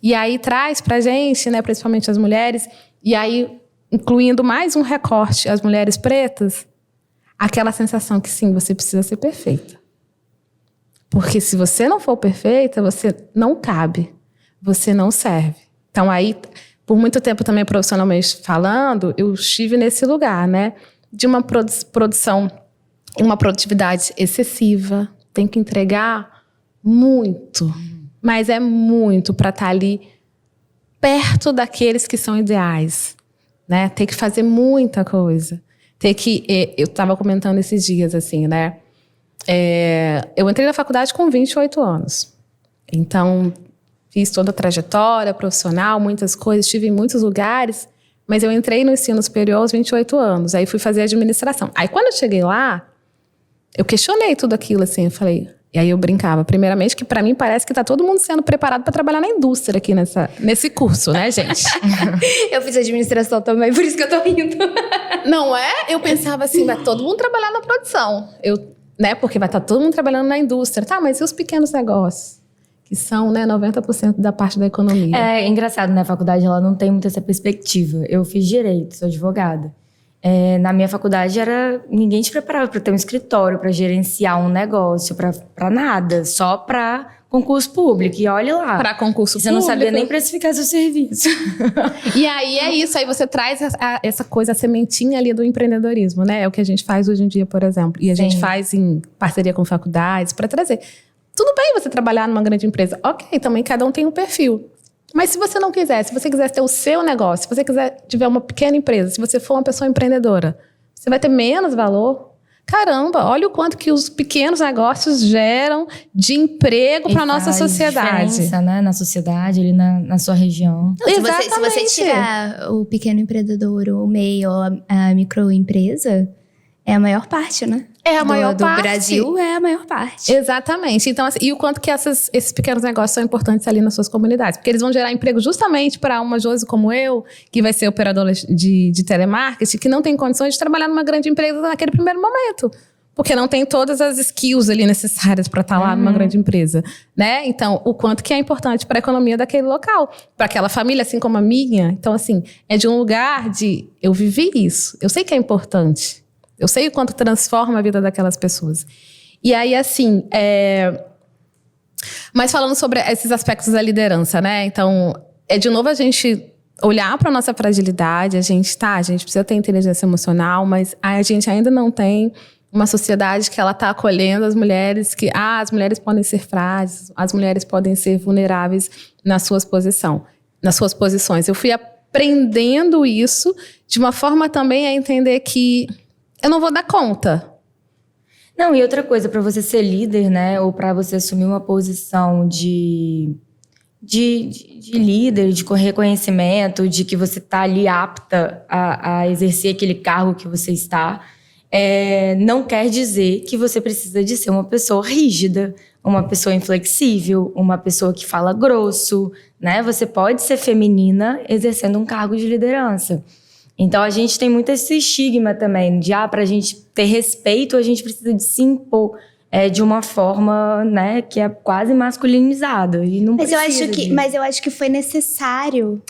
[SPEAKER 1] E aí traz para a gente, né, principalmente as mulheres, e aí incluindo mais um recorte, as mulheres pretas, aquela sensação que sim, você precisa ser perfeita. Porque se você não for perfeita, você não cabe, você não serve. Então aí... Por muito tempo também, profissionalmente falando, eu estive nesse lugar, né? De uma produção, uma produtividade excessiva. Tem que entregar muito, mas é muito para estar ali perto daqueles que são ideais, né? Tem que fazer muita coisa. Eu estava comentando esses dias, assim, né? Eu entrei na faculdade com 28 anos. Então... Fiz toda a trajetória profissional, muitas coisas, estive em muitos lugares, mas eu entrei no ensino superior aos 28 anos, aí fui fazer administração. Aí quando eu cheguei lá, eu questionei tudo aquilo, assim, eu falei... E aí eu brincava, primeiramente, que pra mim parece que tá todo mundo sendo preparado para trabalhar na indústria aqui nesse curso, né, gente?
[SPEAKER 2] Eu fiz administração também, por isso que eu tô rindo.
[SPEAKER 1] Não é? Eu pensava assim, vai todo mundo trabalhar na produção. Né, porque vai estar todo mundo trabalhando na indústria. Tá, mas e os pequenos negócios? Que são, né, 90% da parte da economia.
[SPEAKER 3] É engraçado, né? A faculdade ela não tem muito essa perspectiva. Eu fiz direito, sou advogada. Na minha faculdade ninguém te preparava para ter um escritório, para gerenciar um negócio, para nada, só para concurso público. E olha lá.
[SPEAKER 1] Para concurso público.
[SPEAKER 3] Você não sabia nem precificar seu serviço.
[SPEAKER 1] E aí é isso, aí você traz essa coisa, a sementinha ali do empreendedorismo, né? É o que a gente faz hoje em dia, por exemplo. E a gente faz em parceria com faculdades para trazer. Tudo bem você trabalhar numa grande empresa. Ok, também cada um tem um perfil. Mas se você não quiser, se você quiser ter o seu negócio, se você quiser tiver uma pequena empresa, se você for uma pessoa empreendedora, você vai ter menos valor. caramba, olha o quanto que os pequenos negócios geram de emprego para nossa sociedade.
[SPEAKER 3] Diferença, né, na sociedade, ali na sua região.
[SPEAKER 2] Se você tirar o pequeno empreendedor, o MEI ou a microempresa, é a maior parte, né?
[SPEAKER 1] É a maior
[SPEAKER 2] do
[SPEAKER 1] parte.
[SPEAKER 2] Brasil é a maior parte.
[SPEAKER 1] Exatamente. Então, assim, e o quanto que esses pequenos negócios são importantes ali nas suas comunidades. Porque eles vão gerar emprego justamente para uma Josi como eu, que vai ser operadora de telemarketing, que não tem condições de trabalhar numa grande empresa naquele primeiro momento. Porque não tem todas as skills ali necessárias para estar lá numa grande empresa, né? Então, o quanto que é importante para a economia daquele local. Para aquela família, assim como a minha. Então, assim, é de um lugar de... Eu vivi isso. Eu sei que é importante. Eu sei o quanto transforma a vida daquelas pessoas. E aí, assim, mas falando sobre esses aspectos da liderança, né? Então, de novo a gente olhar para a nossa fragilidade. A gente precisa ter inteligência emocional, mas a gente ainda não tem uma sociedade que ela está acolhendo as mulheres, que as mulheres podem ser frágeis, as mulheres podem ser vulneráveis nas suas posições. Eu fui aprendendo isso de uma forma também a entender que eu não vou dar conta.
[SPEAKER 3] Não, e outra coisa, para você ser líder, né, ou para você assumir uma posição de líder, de reconhecimento, de que você está ali apta a exercer aquele cargo que você está, não quer dizer que você precisa de ser uma pessoa rígida, uma pessoa inflexível, uma pessoa que fala grosso, né? Você pode ser feminina exercendo um cargo de liderança. Então, a gente tem muito esse estigma também de, pra gente ter respeito, a gente precisa de se impor de uma forma, né, que é quase masculinizada. E não
[SPEAKER 2] mas eu acho que foi necessário,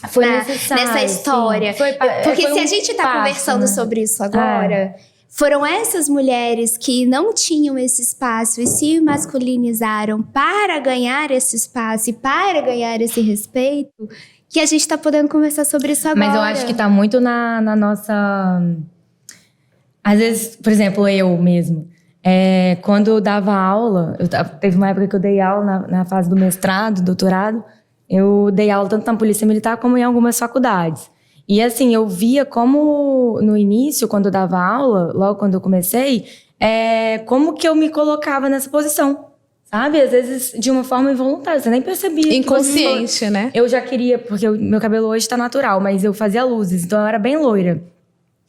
[SPEAKER 2] nessa história. Porque se a gente tá conversando sobre isso agora, foram essas mulheres que não tinham esse espaço e se masculinizaram para ganhar esse espaço e para ganhar esse respeito, que a gente tá podendo conversar sobre isso agora.
[SPEAKER 3] Mas eu acho que tá muito na nossa... Às vezes, por exemplo, eu mesmo. Quando eu dava aula... Teve uma época que eu dei aula na fase do mestrado, doutorado. Eu dei aula tanto na Polícia Militar como em algumas faculdades. E assim, eu via como no início, quando eu dava aula, logo quando eu comecei, como que eu me colocava nessa posição. Sabe? Às vezes, de uma forma involuntária. Você nem percebia.
[SPEAKER 1] Inconsciente, né?
[SPEAKER 3] Eu já queria, porque meu cabelo hoje tá natural, mas eu fazia luzes, então eu era bem loira.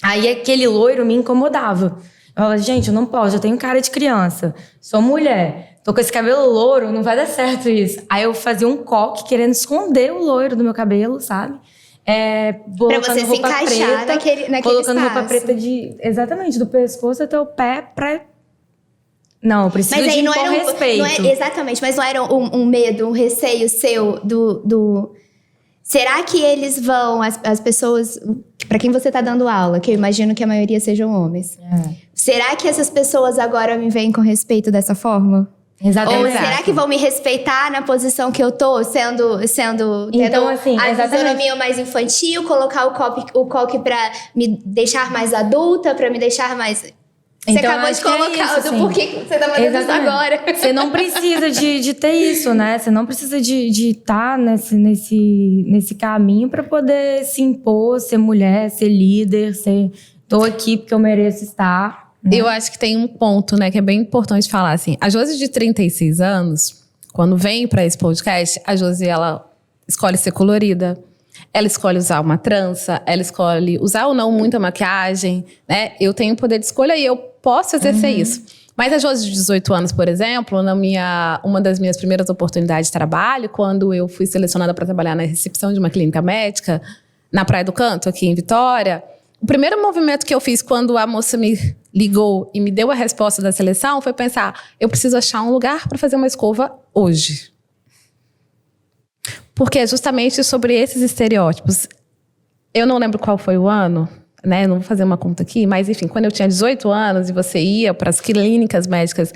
[SPEAKER 3] Aí aquele loiro me incomodava. Eu falava, gente, eu não posso, eu tenho cara de criança. Sou mulher, tô com esse cabelo louro, não vai dar certo isso. Aí eu fazia um coque querendo esconder o loiro do meu cabelo, sabe?
[SPEAKER 2] Pra você se encaixar naquele
[SPEAKER 3] colocando
[SPEAKER 2] espaço.
[SPEAKER 3] roupa preta exatamente, do pescoço até o pé pra... Não, eu preciso de impor respeito.
[SPEAKER 2] Exatamente, mas não era um medo, um receio seu do... Será que eles vão, as pessoas para quem você tá dando aula, que eu imagino que a maioria sejam homens, será que essas pessoas agora me veem com respeito dessa forma?
[SPEAKER 3] Exatamente.
[SPEAKER 2] Ou será que vão me respeitar na posição que eu tô, sendo
[SPEAKER 3] então, assim,
[SPEAKER 2] a
[SPEAKER 3] exatamente.
[SPEAKER 2] fisionomia mais infantil, colocar o coque pra me deixar mais adulta, pra me deixar mais... Você
[SPEAKER 3] então,
[SPEAKER 2] acabou de colocar
[SPEAKER 3] isso,
[SPEAKER 2] por que você tá fazendo isso agora.
[SPEAKER 3] Você não precisa de ter isso, né? Você não precisa de estar nesse caminho para poder se impor, ser mulher, ser líder, tô aqui porque eu mereço estar. Né?
[SPEAKER 1] Eu acho que tem um ponto, né, que é bem importante falar, assim. A Josi de 36 anos, quando vem para esse podcast, a Josi, ela escolhe ser colorida. Ela escolhe usar uma trança, ela escolhe usar ou não muita maquiagem, né? Eu tenho poder de escolha e eu posso exercer isso. Mas a Josi de 18 anos, por exemplo, uma das minhas primeiras oportunidades de trabalho, quando eu fui selecionada para trabalhar na recepção de uma clínica médica, na Praia do Canto, aqui em Vitória, o primeiro movimento que eu fiz quando a moça me ligou e me deu a resposta da seleção foi pensar, eu preciso achar um lugar para fazer uma escova hoje. Porque é justamente sobre esses estereótipos. Eu não lembro qual foi o ano, né? Não vou fazer uma conta aqui, mas enfim, quando eu tinha 18 anos e você ia para as clínicas médicas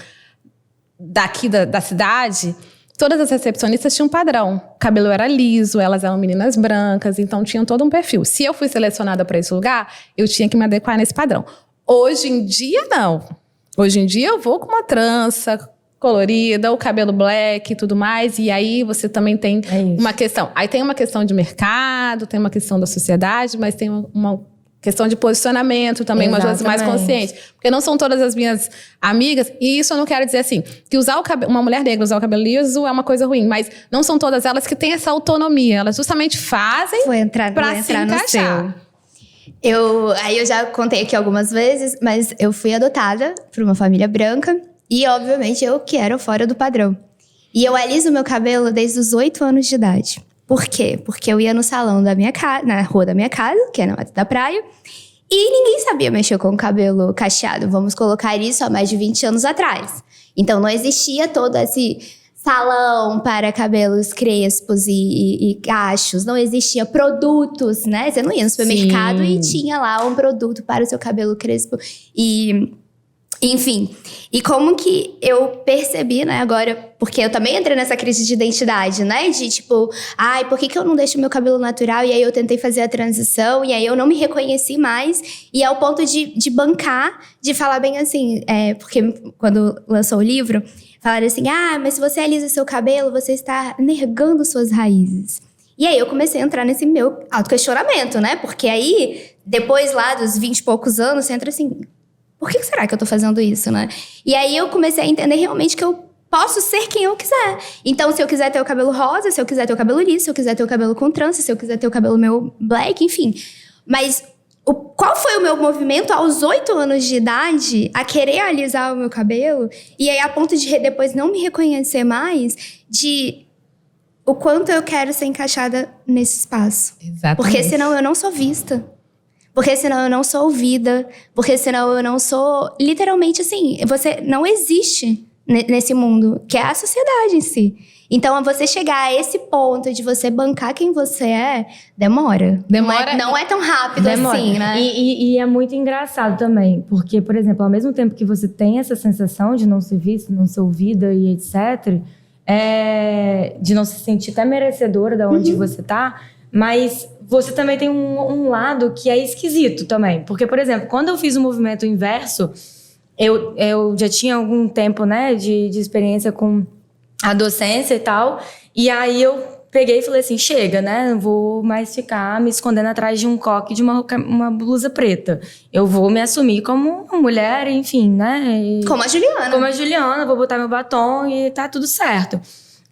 [SPEAKER 1] daqui da cidade, todas as recepcionistas tinham um padrão. O cabelo era liso, elas eram meninas brancas, então tinham todo um perfil. Se eu fui selecionada para esse lugar, eu tinha que me adequar nesse padrão. Hoje em dia, não. Hoje em dia eu vou com uma trança colorida, o cabelo black e tudo mais, e aí você também tem uma questão. Aí tem uma questão de mercado, tem uma questão da sociedade, mas tem uma questão de posicionamento também, umas coisas mais conscientes. Porque não são todas as minhas amigas, e isso eu não quero dizer assim, que usar uma mulher negra usar o cabelo liso é uma coisa ruim, mas não são todas elas que têm essa autonomia. Elas justamente fazem pra se encaixar.
[SPEAKER 2] Aí eu já contei aqui algumas vezes, mas eu fui adotada por uma família branca e, obviamente, eu que era fora do padrão. E eu aliso meu cabelo desde os 8 anos de idade. Por quê? Porque eu ia no salão da minha casa, na rua da minha casa, que é na Mata da Praia, e ninguém sabia mexer com o cabelo cacheado. Vamos colocar isso há mais de 20 anos atrás. Então não existia todo esse salão para cabelos crespos e cachos. Não existia produtos, né? Você não ia no supermercado e tinha lá um produto para o seu cabelo crespo enfim, e como que eu percebi, né, agora, porque eu também entrei nessa crise de identidade, né, de tipo, por que eu não deixo meu cabelo natural? E aí eu tentei fazer a transição, e aí eu não me reconheci mais, e ao ponto de bancar, de falar bem assim, porque quando lançou o livro, falaram assim, mas se você alisa seu cabelo, você está negando suas raízes. E aí eu comecei a entrar nesse meu autoquestionamento, né, porque aí, depois lá dos 20 e poucos anos, você entra assim... Por que será que eu tô fazendo isso, né? E aí eu comecei a entender realmente que eu posso ser quem eu quiser. Então, se eu quiser ter o cabelo rosa, se eu quiser ter o cabelo liso, se eu quiser ter o cabelo com trança, se eu quiser ter o cabelo meu black, enfim. Mas qual foi o meu movimento aos 8 anos de idade a querer alisar o meu cabelo? E aí, a ponto de depois não me reconhecer mais, de o quanto eu quero ser encaixada nesse espaço.
[SPEAKER 1] Exatamente.
[SPEAKER 2] Porque senão eu não sou vista. Porque senão eu não sou ouvida. Porque senão eu não sou... Literalmente, assim, você não existe nesse mundo, que é a sociedade em si. Então, você chegar a esse ponto de você bancar quem você demora. Não é tão rápido assim, né?
[SPEAKER 3] E é muito engraçado também. Porque, por exemplo, ao mesmo tempo que você tem essa sensação de não ser vista, não ser ouvida e etc., de não se sentir até merecedora de onde você tá, mas... Você também tem um lado que é esquisito também. Porque, por exemplo, quando eu fiz o movimento inverso, eu já tinha algum tempo, né, de experiência com a docência e tal. E aí eu peguei e falei assim, chega, né? Não vou mais ficar me escondendo atrás de um coque de uma blusa preta. Eu vou me assumir como uma mulher, enfim, né?
[SPEAKER 2] Como a Juliana.
[SPEAKER 3] Vou botar meu batom e tá tudo certo.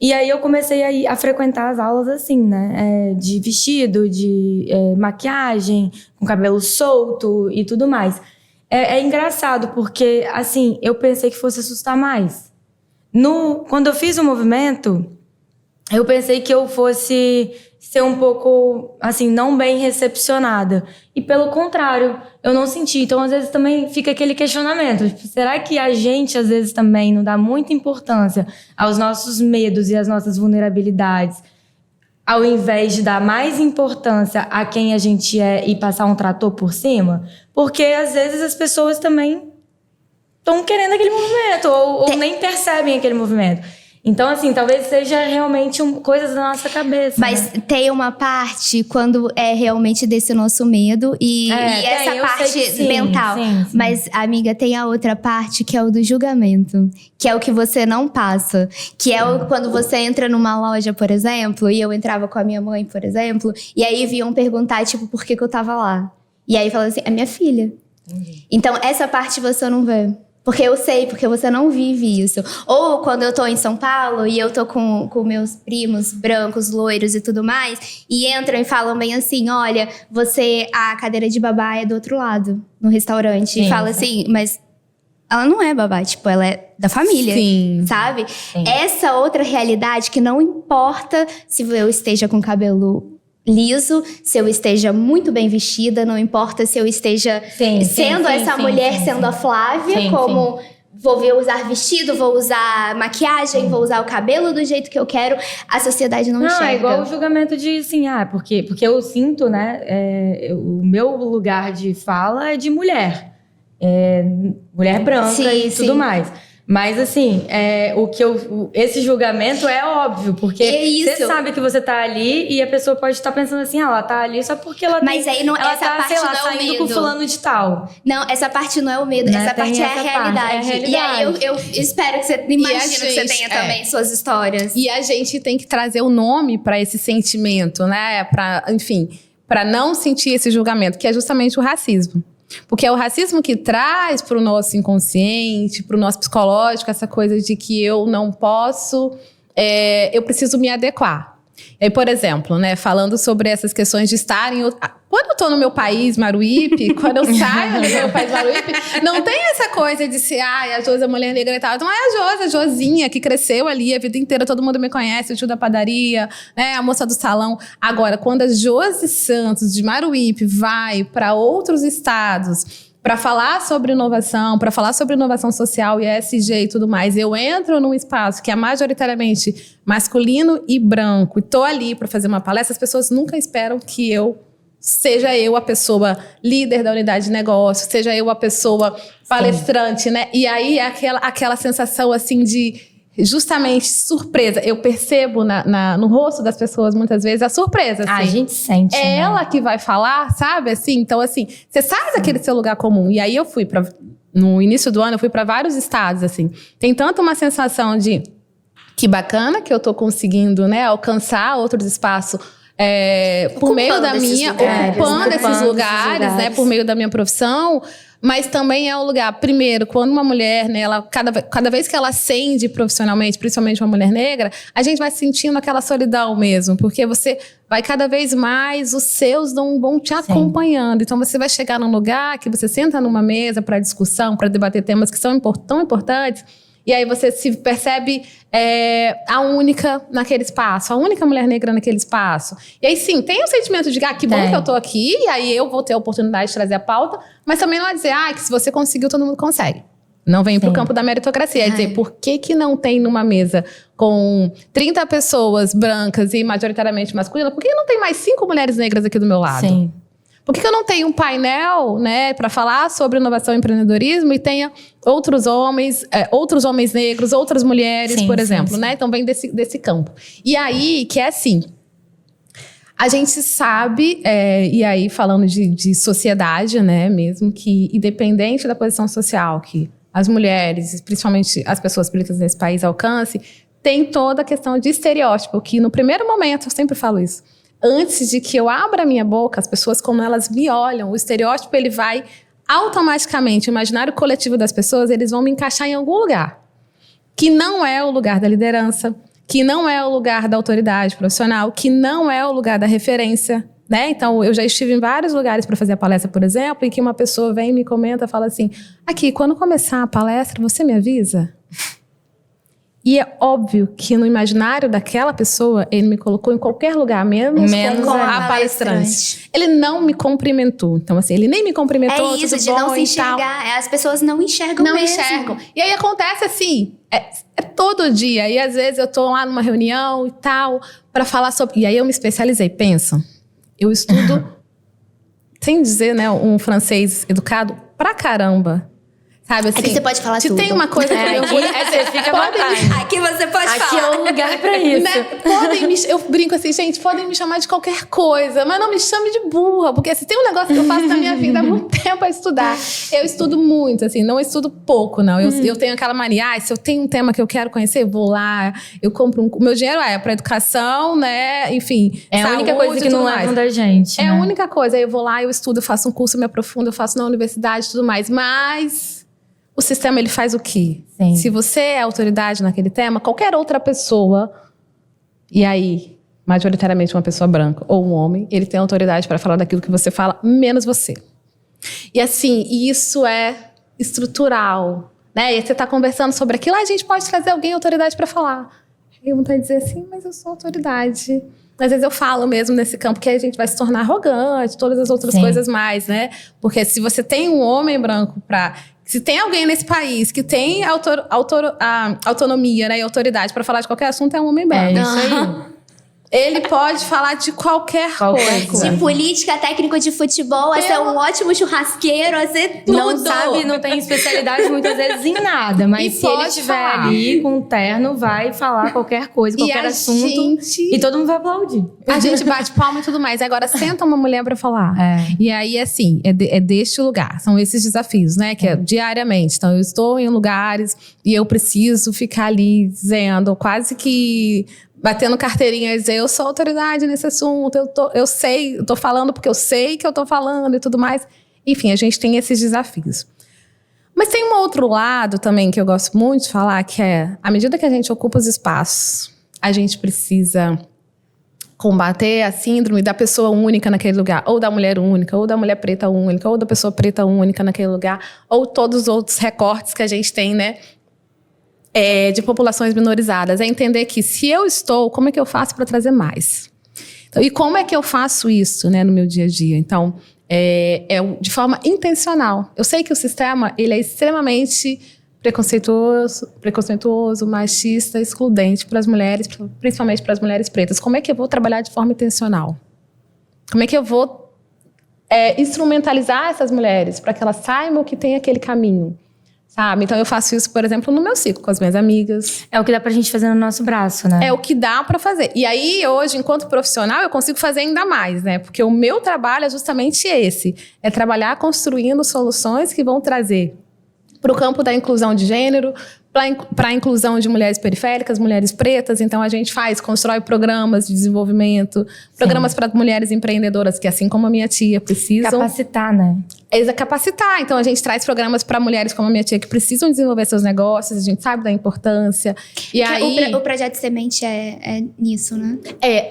[SPEAKER 3] E aí eu comecei a frequentar as aulas assim, né? De vestido, de maquiagem, com cabelo solto e tudo mais. É engraçado porque, assim, eu pensei que fosse assustar mais. Quando eu fiz o movimento, eu pensei que eu fosse ser um pouco, assim, não bem recepcionada. E pelo contrário, eu não senti. Então, às vezes, também fica aquele questionamento. Tipo, será que a gente, às vezes, também não dá muita importância aos nossos medos e às nossas vulnerabilidades, ao invés de dar mais importância a quem a gente é e passar um trator por cima? Porque, às vezes, as pessoas também estão querendo aquele movimento ou nem percebem aquele movimento. Então, assim, talvez seja realmente coisas da nossa cabeça.
[SPEAKER 2] Mas tem uma parte quando é realmente desse nosso medo e essa parte mental. Sim. Mas, amiga, tem a outra parte que é o do julgamento. Que é o que você não passa. Que é quando você entra numa loja, por exemplo, e eu entrava com a minha mãe, por exemplo, e aí vinham perguntar, tipo, por que eu tava lá? E aí falava assim, é minha filha. Então, essa parte você não vê. Porque eu sei, porque você não vive isso. Ou quando eu tô em São Paulo e eu tô com meus primos brancos, loiros e tudo mais, e entram e falam bem assim, olha, a cadeira de babá é do outro lado, no restaurante. Sim, e fala assim, mas ela não é babá, tipo, ela é da família, sabe? Sim. Essa outra realidade que não importa se eu esteja com cabelo liso, se eu esteja muito bem vestida, não importa se eu esteja sendo essa mulher, sendo a Flávia, vou usar vestido, vou usar maquiagem, vou usar o cabelo do jeito que eu quero, a sociedade não enxerga.
[SPEAKER 3] É igual o julgamento de, assim, porque eu sinto, né, o meu lugar de fala é de mulher. Mulher branca e tudo mais. Mas, assim, esse julgamento é óbvio, porque você sabe que você tá ali e a pessoa pode estar pensando assim, ela tá ali só porque ela
[SPEAKER 2] Mas aí não, essa parte não é o
[SPEAKER 3] saindo
[SPEAKER 2] medo.
[SPEAKER 3] Com fulano de tal.
[SPEAKER 2] Não, essa parte não é o medo, essa parte é a realidade. E aí eu espero que você imagine que você tenha também suas histórias.
[SPEAKER 1] E a gente tem que trazer o nome pra esse sentimento, né? Enfim, para não sentir esse julgamento, que é justamente o racismo. Porque é o racismo que traz para o nosso inconsciente, para o nosso psicológico, essa coisa de que eu não posso, eu preciso me adequar. E aí, por exemplo, né, falando sobre essas questões de estar em... Quando eu tô no meu país, Maruípe, quando eu saio do meu país, Maruípe, não tem essa coisa de ser, a Josi é mulher negra e tal. Não é a Josinha que cresceu ali a vida inteira, todo mundo me conhece, o tio da padaria, né, a moça do salão. Agora, quando a Josi Santos, de Maruípe, vai para outros estados para falar sobre inovação, para falar sobre inovação social e ESG e tudo mais, eu entro num espaço que é majoritariamente masculino e branco e tô ali para fazer uma palestra, as pessoas nunca esperam que seja eu a pessoa líder da unidade de negócio, seja eu a pessoa palestrante, né? E aí é aquela sensação assim de justamente surpresa. Eu percebo no rosto das pessoas muitas vezes a surpresa. Assim.
[SPEAKER 3] A gente sente.
[SPEAKER 1] É ela que vai falar, sabe? Assim, então, assim, você sai daquele seu lugar comum. E aí eu fui no início do ano, eu fui para vários estados, assim. Tem tanto uma sensação de que bacana que eu tô conseguindo, né, alcançar outros espaços. Por meio da minha, ocupando esses lugares, né, por meio da minha profissão, mas também é um lugar, primeiro, quando uma mulher, né, ela, cada vez que ela ascende profissionalmente, principalmente uma mulher negra, a gente vai sentindo aquela solidão mesmo, porque você vai cada vez mais, os seus vão te acompanhando, então você vai chegar num lugar que você senta numa mesa para discussão, para debater temas que são tão importantes, e aí você se percebe a única naquele espaço, a única mulher negra naquele espaço. E aí sim, tem um sentimento de que bom que eu tô aqui, e aí eu vou ter a oportunidade de trazer a pauta, mas também não é dizer, que se você conseguiu, todo mundo consegue. Não vem pro campo da meritocracia. É dizer, por que não tem numa mesa com 30 pessoas brancas e majoritariamente masculinas, por que não tem mais 5 mulheres negras aqui do meu lado?
[SPEAKER 3] Sim.
[SPEAKER 1] Por que eu não tenho um painel, né, para falar sobre inovação e empreendedorismo e tenha outros homens negros, outras mulheres, por exemplo, né? Então vem desse campo. E aí, que é assim, a gente sabe, e aí falando de sociedade, né, mesmo que independente da posição social que as mulheres, principalmente as pessoas pretas nesse país alcancem, tem toda a questão de estereótipo, que no primeiro momento, eu sempre falo isso, antes de que eu abra a minha boca, as pessoas, como elas me olham, o estereótipo, ele vai automaticamente, o imaginário coletivo das pessoas, eles vão me encaixar em algum lugar. Que não é o lugar da liderança, que não é o lugar da autoridade profissional, que não é o lugar da referência, né? Então, eu já estive em vários lugares para fazer a palestra, por exemplo, em que uma pessoa vem e me comenta, fala assim, aqui, quando começar a palestra, você me avisa? E é óbvio que no imaginário daquela pessoa, ele me colocou em qualquer lugar, menos com a palestrante. Ele não me cumprimentou. Então, assim, ele nem me cumprimentou.
[SPEAKER 2] É isso, de não se enxergar. As pessoas não enxergam mesmo. Não enxergam.
[SPEAKER 1] E aí acontece assim, é todo dia. E às vezes eu tô lá numa reunião e tal, para falar sobre... E aí eu me especializei. Pensa, eu estudo, sem dizer, né, um francês educado pra caramba. Sabe, assim,
[SPEAKER 2] aqui você pode falar tudo.
[SPEAKER 1] Tem uma coisa que eu orgulho.
[SPEAKER 3] Você fica à vontade.
[SPEAKER 2] Aqui você pode falar.
[SPEAKER 3] Aqui é o lugar pra isso.
[SPEAKER 1] Né? Eu brinco assim, gente, podem me chamar de qualquer coisa, mas não me chame de burra, porque assim, tem um negócio que eu faço na minha vida há muito tempo, é estudar. Eu estudo muito, assim, não estudo pouco, não. Eu tenho aquela mania, se eu tenho um tema que eu quero conhecer, vou lá, eu compro meu dinheiro pra educação, né, enfim.
[SPEAKER 3] É a única coisa que não levam da gente.
[SPEAKER 1] É a única coisa, aí eu vou lá, eu estudo, eu faço um curso, eu me aprofundo, eu faço na universidade e tudo mais, mas... O sistema, ele faz o quê?
[SPEAKER 3] Sim.
[SPEAKER 1] Se você é autoridade naquele tema, qualquer outra pessoa, e aí, majoritariamente uma pessoa branca ou um homem, ele tem autoridade para falar daquilo que você fala, menos você. E assim, isso é estrutural, né? E você está conversando sobre aquilo, a gente pode trazer alguém autoridade para falar. E vontade de dizer assim, mas eu sou autoridade. Às vezes eu falo mesmo nesse campo que a gente vai se tornar arrogante, todas as outras coisas mais, né? Porque se você tem um homem branco se tem alguém nesse país que tem autonomia, né, e autoridade para falar de qualquer assunto, é um homem branco.
[SPEAKER 3] É isso aí.
[SPEAKER 1] Ele pode falar de qualquer coisa.
[SPEAKER 2] De política, técnico de futebol, a ser um ótimo churrasqueiro, a ser tudo.
[SPEAKER 3] Não sabe, não tem especialidade muitas vezes em nada. Mas se ele estiver ali com um terno, vai falar qualquer coisa, qualquer assunto. E todo mundo vai aplaudir.
[SPEAKER 1] A gente bate palma e tudo mais. Agora senta uma mulher pra falar. E aí, assim, é deste lugar. São esses desafios, né? Que é diariamente. Então, eu estou em lugares e eu preciso ficar ali dizendo quase que... batendo carteirinha e dizer, eu sou autoridade nesse assunto, eu sei, eu tô falando porque eu sei que eu tô falando e tudo mais. Enfim, a gente tem esses desafios. Mas tem um outro lado também que eu gosto muito de falar, que é, à medida que a gente ocupa os espaços, a gente precisa combater a síndrome da pessoa única naquele lugar, ou da mulher única, ou da mulher preta única, ou da pessoa preta única naquele lugar, ou todos os outros recortes que a gente tem, né, de populações minorizadas. É entender que se eu estou, como é que eu faço para trazer mais? Então, e como é que eu faço isso, né, no meu dia a dia? Então, de forma intencional. Eu sei que o sistema ele é extremamente preconceituoso, machista, excludente para as mulheres, principalmente para as mulheres pretas. Como é que eu vou trabalhar de forma intencional? Como é que eu vou instrumentalizar essas mulheres para que elas saibam que tem aquele caminho? Sabe? Então eu faço isso, por exemplo, no meu ciclo, com as minhas amigas.
[SPEAKER 3] É o que dá pra gente fazer no nosso braço, né?
[SPEAKER 1] É o que dá pra fazer. E aí, hoje, enquanto profissional, eu consigo fazer ainda mais, né? Porque o meu trabalho é justamente esse. É trabalhar construindo soluções que vão trazer para o campo da inclusão de gênero, para a inclusão de mulheres periféricas, mulheres pretas. Então, a gente constrói programas de desenvolvimento, programas para mulheres empreendedoras, que assim como a minha tia precisam...
[SPEAKER 3] Capacitar, né?
[SPEAKER 1] Capacitar. Então, a gente traz programas para mulheres como a minha tia, que precisam desenvolver seus negócios, a gente sabe da importância. E aí,
[SPEAKER 2] o Projeto Semente é nisso, né?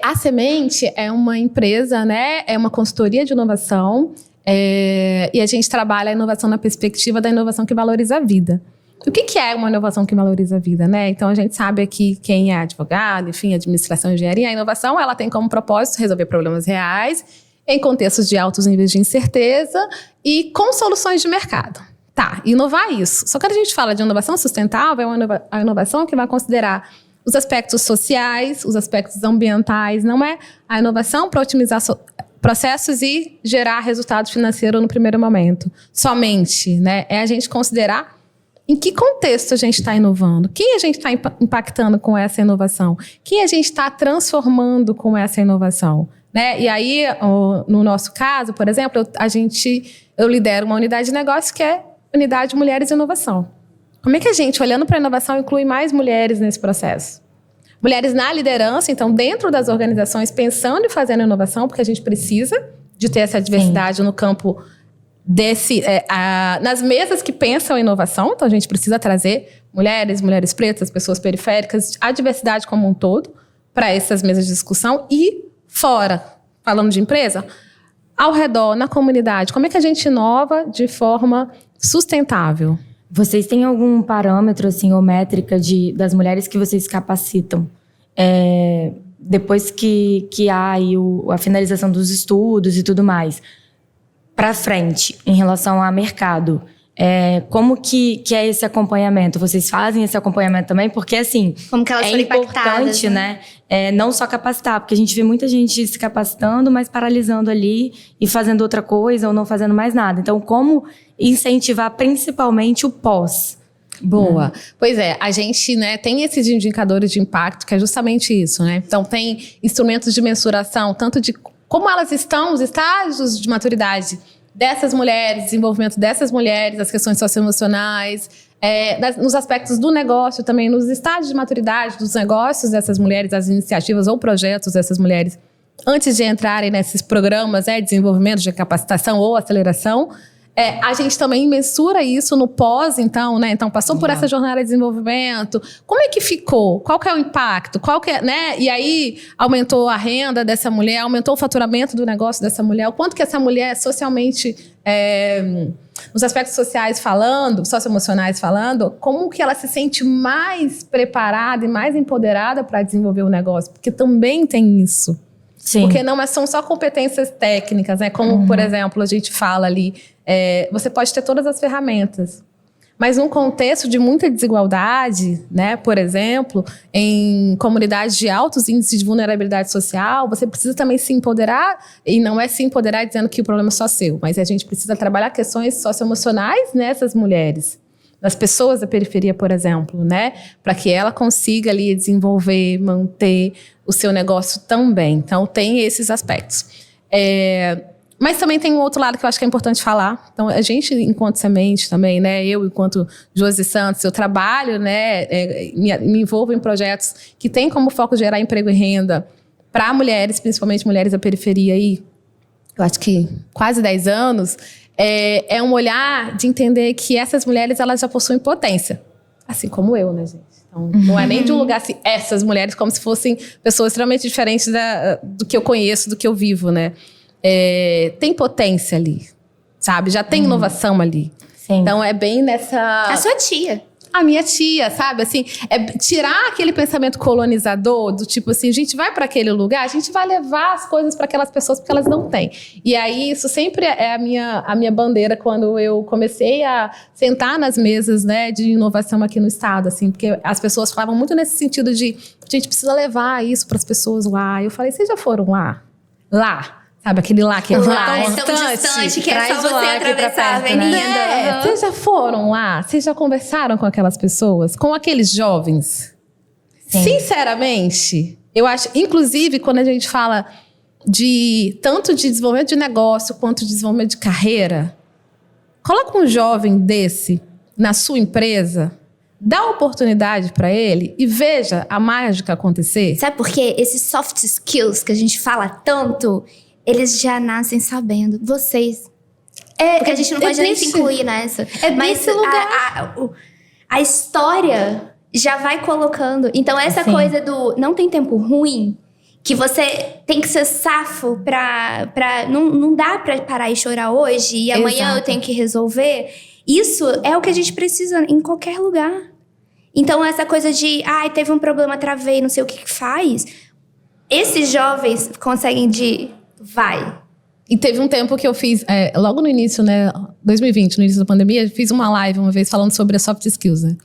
[SPEAKER 1] A Semente é uma empresa, né? É uma consultoria de inovação, e a gente trabalha a inovação na perspectiva da inovação que valoriza a vida. O que é uma inovação que valoriza a vida, né? Então, a gente sabe aqui quem é advogado, enfim, administração, engenharia. A inovação, ela tem como propósito resolver problemas reais em contextos de altos níveis de incerteza e com soluções de mercado. Tá, inovar isso. Só que quando a gente fala de inovação sustentável, é a inovação que vai considerar os aspectos sociais, os aspectos ambientais. Não é a inovação para otimizar processos e gerar resultado financeiro no primeiro momento. Somente, né? É a gente considerar em que contexto a gente está inovando, quem a gente está impactando com essa inovação, quem a gente está transformando com essa inovação. Né? E aí, no nosso caso, por exemplo, eu lidero uma unidade de negócio que é Unidade Mulheres e Inovação. Como é que a gente, olhando para a inovação, inclui mais mulheres nesse processo? Mulheres na liderança, então, dentro das organizações, pensando e fazendo inovação, porque a gente precisa de ter essa diversidade no campo nas mesas que pensam em inovação. Então, a gente precisa trazer mulheres pretas, pessoas periféricas, a diversidade como um todo para essas mesas de discussão. E fora, falando de empresa, ao redor, na comunidade, como é que a gente inova de forma sustentável?
[SPEAKER 3] Vocês têm algum parâmetro, assim, ou métrica das mulheres que vocês capacitam? Depois que há aí a finalização dos estudos e tudo mais, para frente, em relação ao mercado, como que é esse acompanhamento? Vocês fazem esse acompanhamento também? Porque, assim,
[SPEAKER 2] como que elas foram
[SPEAKER 3] importante, né? Não só capacitar, porque a gente vê muita gente se capacitando, mas paralisando ali e fazendo outra coisa ou não fazendo mais nada. Então, como incentivar principalmente o pós?
[SPEAKER 1] Boa. Pois é, a gente, né, tem esses indicadores de impacto, que é justamente isso, né? Então, tem instrumentos de mensuração, tanto de como elas estão, os estágios de maturidade dessas mulheres, desenvolvimento dessas mulheres, as questões socioemocionais, nos aspectos do negócio também, nos estágios de maturidade dos negócios dessas mulheres, as iniciativas ou projetos dessas mulheres, antes de entrarem nesses programas de desenvolvimento, de capacitação ou aceleração. A gente também mensura isso no pós, então, né? Então, passou por essa jornada de desenvolvimento. Como é que ficou? Qual que é o impacto? Né? E aí, aumentou a renda dessa mulher, aumentou o faturamento do negócio dessa mulher. O quanto que essa mulher socialmente, nos aspectos sociais falando, socioemocionais falando, como que ela se sente mais preparada e mais empoderada para desenvolver o negócio? Porque também tem isso.
[SPEAKER 3] Sim.
[SPEAKER 1] Porque não são só competências técnicas, né? Como, por exemplo, a gente fala ali, você pode ter todas as ferramentas, mas num contexto de muita desigualdade, né? Por exemplo, em comunidades de altos índices de vulnerabilidade social, você precisa também se empoderar, e não é se empoderar dizendo que o problema é só seu, mas a gente precisa trabalhar questões socioemocionais nessas mulheres, das pessoas da periferia, por exemplo, né? Para que ela consiga ali desenvolver, manter o seu negócio também. Então, tem esses aspectos. Mas também tem um outro lado que eu acho que é importante falar. Então, a gente, enquanto semente também, né? Eu, enquanto Josi Santos, eu trabalho, né? Me envolvo em projetos que têm como foco gerar emprego e renda para mulheres, principalmente mulheres da periferia aí. Eu acho que quase 10 anos. É um olhar de entender que essas mulheres, elas já possuem potência. Assim como eu, né, gente? Então, não é nem de um lugar assim, essas mulheres, como se fossem pessoas extremamente diferentes do que eu conheço, do que eu vivo, né? Tem potência ali, sabe? Já tem inovação ali.
[SPEAKER 3] Sim.
[SPEAKER 1] Então, é bem nessa...
[SPEAKER 2] A sua tia.
[SPEAKER 1] A minha tia, sabe? Assim, tirar aquele pensamento colonizador do tipo assim, a gente vai para aquele lugar, a gente vai levar as coisas para aquelas pessoas porque elas não têm. E aí, isso sempre é a minha bandeira quando eu comecei a sentar nas mesas, né, de inovação aqui no estado, assim, porque as pessoas falavam muito nesse sentido de a gente precisa levar isso para as pessoas lá. Eu falei, vocês já foram lá? Lá. Sabe, aquele lá que é
[SPEAKER 2] Lá,
[SPEAKER 1] lá,
[SPEAKER 2] tão distante que é só você
[SPEAKER 3] lá aqui pra
[SPEAKER 2] atravessar a
[SPEAKER 3] perto, né?
[SPEAKER 2] avenida.
[SPEAKER 1] Vocês já foram lá? Vocês já conversaram com aquelas pessoas? Com aqueles jovens?
[SPEAKER 3] Sim.
[SPEAKER 1] Sinceramente, eu acho... Inclusive, quando a gente fala tanto de desenvolvimento de negócio quanto de desenvolvimento de carreira, coloca um jovem desse na sua empresa, dá oportunidade para ele e veja a mágica acontecer.
[SPEAKER 2] Sabe por quê? Esses soft skills que a gente fala tanto, eles já nascem sabendo. Vocês. Porque a gente não pode nem se incluir nessa. Mas
[SPEAKER 1] desse lugar.
[SPEAKER 2] A história já vai colocando. Então, essa coisa do não tem tempo ruim, que você tem que ser safo não dá pra parar e chorar hoje e amanhã
[SPEAKER 1] Exato.
[SPEAKER 2] eu tenho que resolver. Isso é o que a gente precisa em qualquer lugar. Então, essa coisa de, teve um problema, travei, não sei o que faz. Esses jovens conseguem vai.
[SPEAKER 1] E teve um tempo que eu fiz, logo no início, né, 2020, no início da pandemia, fiz uma live uma vez falando sobre as soft skills, né?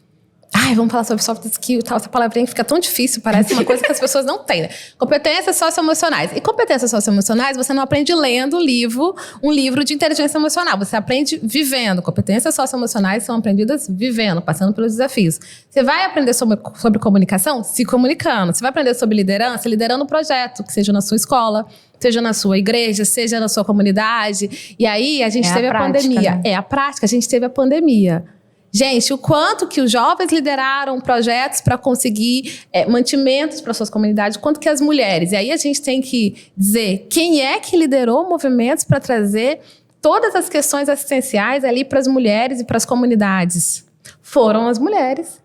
[SPEAKER 1] Vamos falar sobre soft skills e tal. Essa palavrinha que fica tão difícil, parece uma coisa que as pessoas não têm, né? Competências socioemocionais. E competências socioemocionais, você não aprende lendo um livro de inteligência emocional. Você aprende vivendo. Competências socioemocionais são aprendidas vivendo, passando pelos desafios. Você vai aprender sobre comunicação? Se comunicando. Você vai aprender sobre liderança? Liderando um projeto, que seja na sua escola, seja na sua igreja, seja na sua comunidade. E aí, a gente teve a pandemia.
[SPEAKER 3] Né?
[SPEAKER 1] É a prática, a gente teve a pandemia. Gente, o quanto que os jovens lideraram projetos para conseguir mantimentos para suas comunidades, o quanto que as mulheres. E aí a gente tem que dizer quem é que liderou movimentos para trazer todas as questões assistenciais ali para as mulheres e para as comunidades. Foram as mulheres,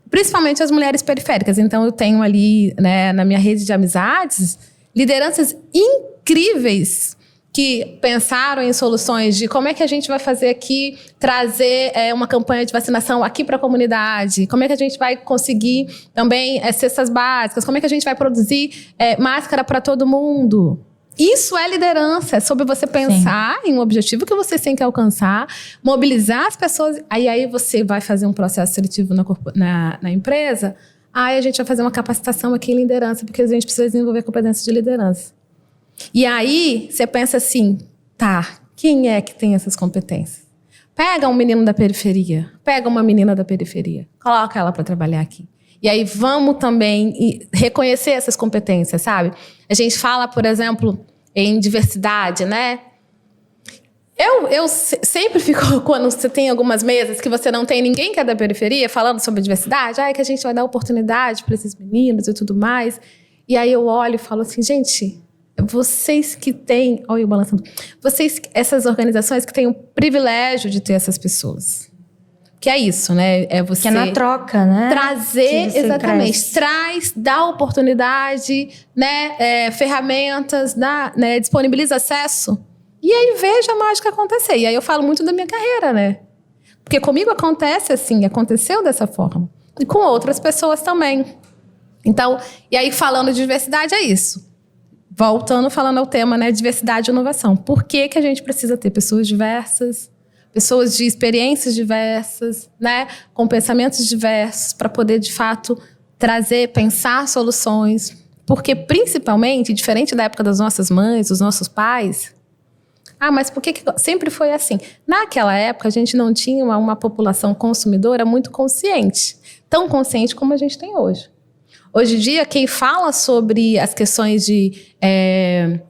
[SPEAKER 1] principalmente as mulheres periféricas. Então eu tenho ali, né, na minha rede de amizades, lideranças incríveis que pensaram em soluções de como é que a gente vai fazer aqui, trazer uma campanha de vacinação aqui para a comunidade, como é que a gente vai conseguir também cestas básicas, como é que a gente vai produzir máscara para todo mundo. Isso é liderança, é sobre você pensar em um objetivo que você tem que alcançar, mobilizar as pessoas, aí você vai fazer um processo seletivo na empresa, aí a gente vai fazer uma capacitação aqui em liderança, porque a gente precisa desenvolver competência de liderança. E aí, você pensa assim, quem é que tem essas competências? Pega um menino da periferia, pega uma menina da periferia, coloca ela para trabalhar aqui. E aí, vamos também reconhecer essas competências, sabe? A gente fala, por exemplo, em diversidade, né? Eu sempre fico, quando você tem algumas mesas que você não tem ninguém que é da periferia falando sobre diversidade, que a gente vai dar oportunidade para esses meninos e tudo mais. E aí eu olho e falo assim, gente... Vocês que têm... Olha eu balançando. Essas organizações que têm o privilégio de ter essas pessoas. Que é isso, né? É você...
[SPEAKER 3] Que é na troca, né?
[SPEAKER 1] Trazer, exatamente. Dá oportunidade, né? Ferramentas, né? Disponibiliza acesso. E aí veja a mágica acontecer. E aí eu falo muito da minha carreira, né? Porque comigo acontece assim, aconteceu dessa forma. E com outras pessoas também. Então, e aí falando de diversidade é isso. Voltando, falando ao tema, né, diversidade e inovação. Por que a gente precisa ter pessoas diversas, pessoas de experiências diversas, né, com pensamentos diversos, para poder, de fato, pensar soluções. Porque, principalmente, diferente da época das nossas mães, dos nossos pais... mas por que sempre foi assim? Naquela época, a gente não tinha uma população consumidora muito consciente. Tão consciente como a gente tem hoje. Hoje em dia, quem fala sobre as questões de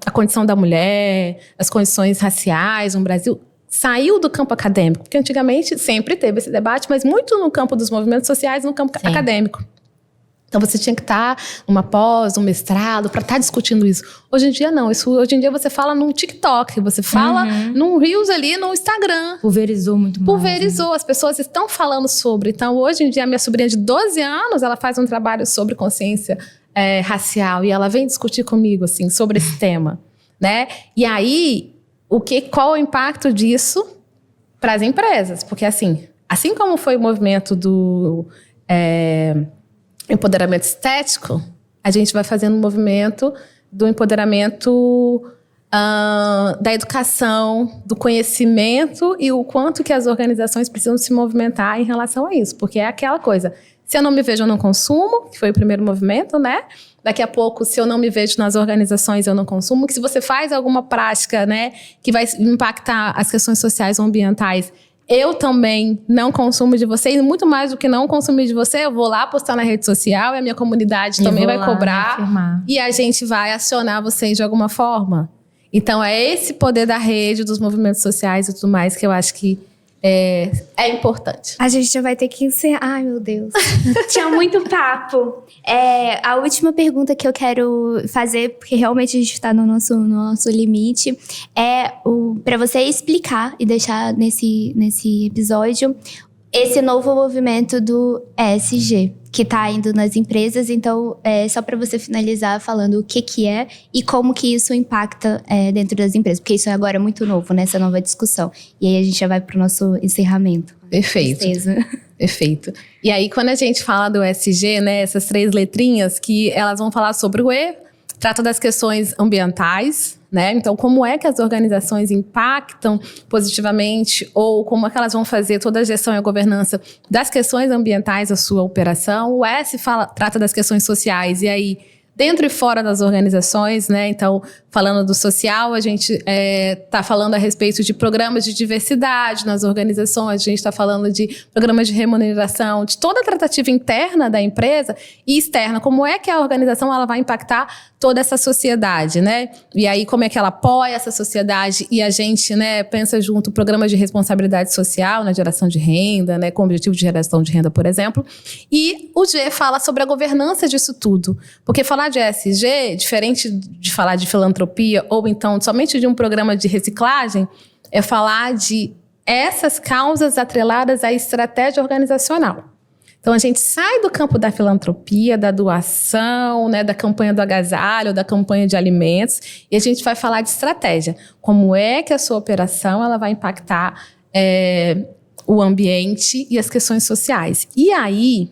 [SPEAKER 1] a condição da mulher, as condições raciais no Brasil, saiu do campo acadêmico. Porque antigamente sempre teve esse debate, mas muito no campo dos movimentos sociais, no campo acadêmico. Então, você tinha que estar numa pós, num mestrado, para estar discutindo isso. Hoje em dia, não. Hoje em dia, você fala num TikTok, você fala num Reels ali, no Instagram.
[SPEAKER 3] Pulverizou muito mais.
[SPEAKER 1] Pulverizou. As pessoas estão falando sobre. Então, hoje em dia, a minha sobrinha de 12 anos, ela faz um trabalho sobre consciência racial. E ela vem discutir comigo, assim, sobre esse tema, né? E aí, qual o impacto disso para as empresas? Porque, assim como foi o movimento do empoderamento estético, a gente vai fazendo um movimento do empoderamento da educação, do conhecimento e o quanto que as organizações precisam se movimentar em relação a isso. Porque é aquela coisa, se eu não me vejo, eu não consumo, que foi o primeiro movimento, né? Daqui a pouco, se eu não me vejo nas organizações, eu não consumo. Que se você faz alguma prática, né, que vai impactar as questões sociais ou ambientais, eu também não consumo de você, e muito mais do que não consumir de você, eu vou lá postar na rede social e a minha comunidade também vai cobrar e a gente vai acionar vocês de alguma forma. Então, é esse poder da rede, dos movimentos sociais e tudo mais que eu acho que é importante.
[SPEAKER 2] A gente já vai ter que encerrar. Ai, meu Deus. Tinha muito papo. A última pergunta que eu quero fazer, porque realmente a gente está no nosso limite, para você explicar e deixar nesse episódio esse novo movimento do ESG, que está indo nas empresas. Então, só para você finalizar falando o que é e como que isso impacta dentro das empresas. Porque isso agora é muito novo, nessa nova discussão. E aí a gente já vai para o nosso encerramento.
[SPEAKER 1] Perfeito. Perfeito. E aí, quando a gente fala do ESG, né, essas 3 letrinhas, que elas vão falar sobre o E, trata das questões ambientais, né? Então, como é que as organizações impactam positivamente ou como é que elas vão fazer toda a gestão e a governança das questões ambientais da sua operação. O S trata das questões sociais e aí dentro e fora das organizações, né? Então, falando do social, a gente está falando a respeito de programas de diversidade nas organizações, a gente está falando de programas de remuneração, de toda a tratativa interna da empresa e externa. Como é que a organização ela vai impactar toda essa sociedade, né? E aí, como é que ela apoia essa sociedade e a gente, né, pensa junto programas de responsabilidade social na geração de renda, né, com o objetivo de geração de renda, por exemplo. E o G fala sobre a governança disso tudo. Porque falar de ESG, diferente de falar de filantropia ou então somente de um programa de reciclagem, é falar de essas causas atreladas à estratégia organizacional. Então, a gente sai do campo da filantropia, da doação, né, da campanha do agasalho, da campanha de alimentos, e a gente vai falar de estratégia. Como é que a sua operação ela vai impactar o ambiente e as questões sociais. E aí,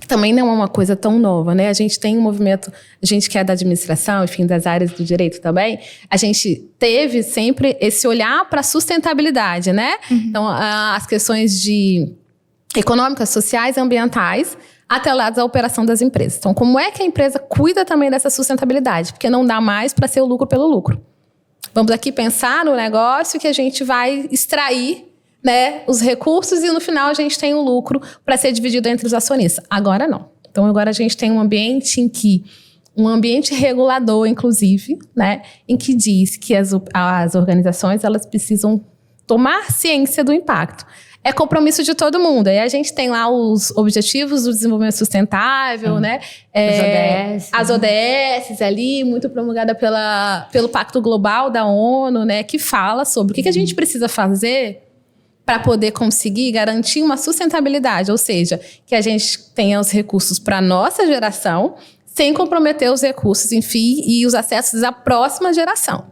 [SPEAKER 1] também não é uma coisa tão nova, né? A gente tem um movimento, a gente que é da administração, enfim, das áreas do direito também, a gente teve sempre esse olhar para a sustentabilidade, né? Então, as questões econômicas, sociais e ambientais atreladas à operação das empresas. Então, como é que a empresa cuida também dessa sustentabilidade? Porque não dá mais para ser o lucro pelo lucro. Vamos aqui pensar no negócio que a gente vai extrair, né, os recursos e no final a gente tem o lucro para ser dividido entre os acionistas. Agora não. Então, agora a gente tem um ambiente um ambiente regulador, inclusive, né, em que diz que as organizações elas precisam tomar ciência do impacto. É compromisso de todo mundo. Aí a gente tem lá os Objetivos do Desenvolvimento Sustentável, né? As ODS ali, muito promulgada pelo Pacto Global da ONU, né? Que fala sobre o que a gente precisa fazer para poder conseguir garantir uma sustentabilidade. Ou seja, que a gente tenha os recursos para a nossa geração, sem comprometer os recursos, enfim, e os acessos da próxima geração.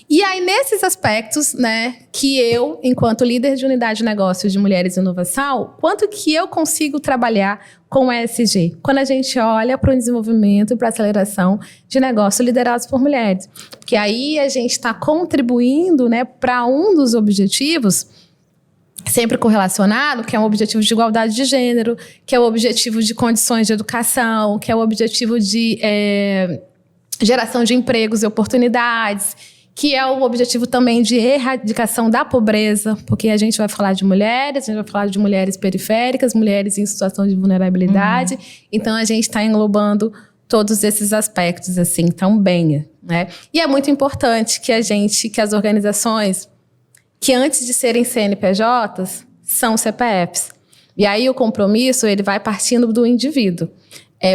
[SPEAKER 1] E aí, nesses aspectos, né, que eu, enquanto líder de unidade de negócios de mulheres e inovação, quanto que eu consigo trabalhar com o ESG? Quando a gente olha para o desenvolvimento e para a aceleração de negócios liderados por mulheres. Porque aí a gente está contribuindo, né, para um dos objetivos, sempre correlacionado, que é um objetivo de igualdade de gênero, que é o objetivo de condições de educação, que é o objetivo de geração de empregos e oportunidades, que é o objetivo também de erradicação da pobreza, porque a gente vai falar de mulheres, a gente vai falar de mulheres periféricas, mulheres em situação de vulnerabilidade. Então, a gente está englobando todos esses aspectos, assim, também, né? E é muito importante que as organizações, que antes de serem CNPJs, são CPFs. E aí, o compromisso, ele vai partindo do indivíduo.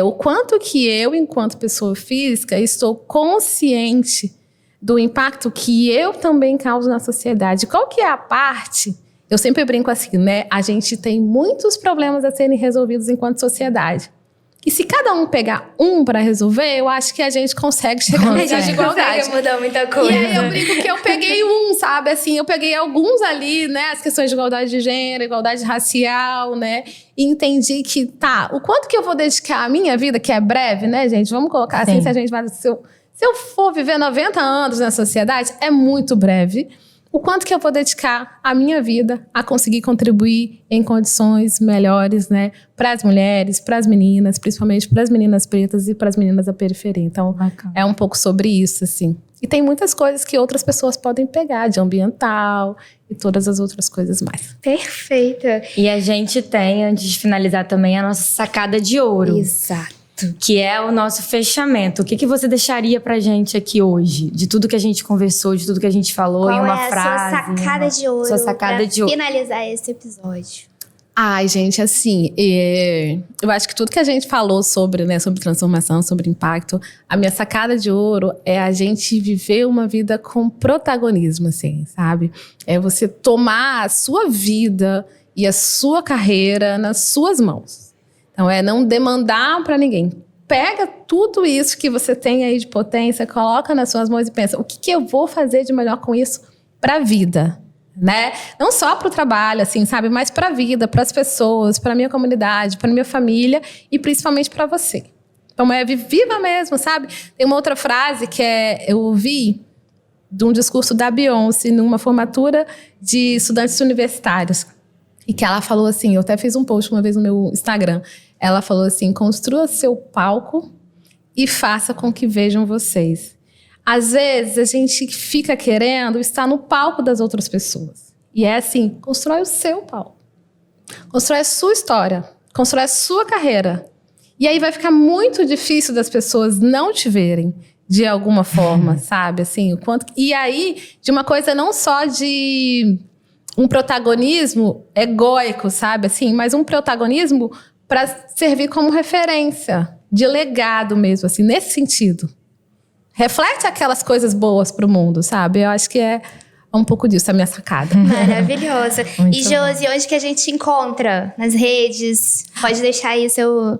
[SPEAKER 1] O quanto que eu, enquanto pessoa física, estou consciente do impacto que eu também causo na sociedade. Qual que é a parte? Eu sempre brinco assim, né? A gente tem muitos problemas a serem resolvidos enquanto sociedade. E se cada um pegar um para resolver, eu acho que a gente consegue chegar no nível de igualdade.
[SPEAKER 2] Consegue mudar muita coisa.
[SPEAKER 1] E aí eu brinco que eu peguei sabe? Assim, eu peguei alguns ali, né? As questões de igualdade de gênero, igualdade racial, né? E entendi que, o quanto que eu vou dedicar a minha vida, que é breve, né, gente? Vamos colocar assim, se a gente vai... Se eu for viver 90 anos na sociedade, é muito breve. O quanto que eu vou dedicar a minha vida a conseguir contribuir em condições melhores, né? Para as mulheres, para as meninas, principalmente para as meninas pretas e para as meninas da periferia. Então, é um pouco sobre isso, assim. E tem muitas coisas que outras pessoas podem pegar, de ambiental e todas as outras coisas mais.
[SPEAKER 2] Perfeita.
[SPEAKER 3] E a gente tem, antes de finalizar também, a nossa sacada de ouro.
[SPEAKER 2] Exato.
[SPEAKER 3] Que é o nosso fechamento. O que você deixaria pra gente aqui hoje? De tudo que a gente conversou, de tudo que a gente falou em uma frase.
[SPEAKER 2] Qual é a sua sacada de ouro?
[SPEAKER 3] Sua sacada de ouro.
[SPEAKER 2] Finalizar esse episódio.
[SPEAKER 1] Ai, gente, assim, eu acho que tudo que a gente falou sobre, né, sobre transformação, sobre impacto, a minha sacada de ouro é a gente viver uma vida com protagonismo, assim, sabe? É você tomar a sua vida e a sua carreira nas suas mãos. Então, não demandar para ninguém. Pega tudo isso que você tem aí de potência, coloca nas suas mãos e pensa, o que eu vou fazer de melhor com isso para a vida, né? Não só para o trabalho, assim, sabe? Mas para a vida, para as pessoas, para a minha comunidade, para a minha família e principalmente para você. Então, viva mesmo, sabe? Tem uma outra frase que eu ouvi de um discurso da Beyoncé numa formatura de estudantes universitários. E que ela falou assim, eu até fiz um post uma vez no meu Instagram. Ela falou assim, construa seu palco e faça com que vejam vocês. Às vezes, a gente fica querendo estar no palco das outras pessoas. E é assim, constrói o seu palco. Constrói a sua história. Constrói a sua carreira. E aí vai ficar muito difícil das pessoas não te verem de alguma forma, sabe? Assim, o quanto... E aí, de uma coisa não só de... um protagonismo egóico, sabe? Assim, mas um protagonismo para servir como referência, de legado mesmo, assim, nesse sentido. Reflete aquelas coisas boas pro mundo, sabe? Eu acho que é um pouco disso, a minha sacada.
[SPEAKER 2] Maravilhosa. E, Josi, onde que a gente encontra? Nas redes? Pode aí aí seu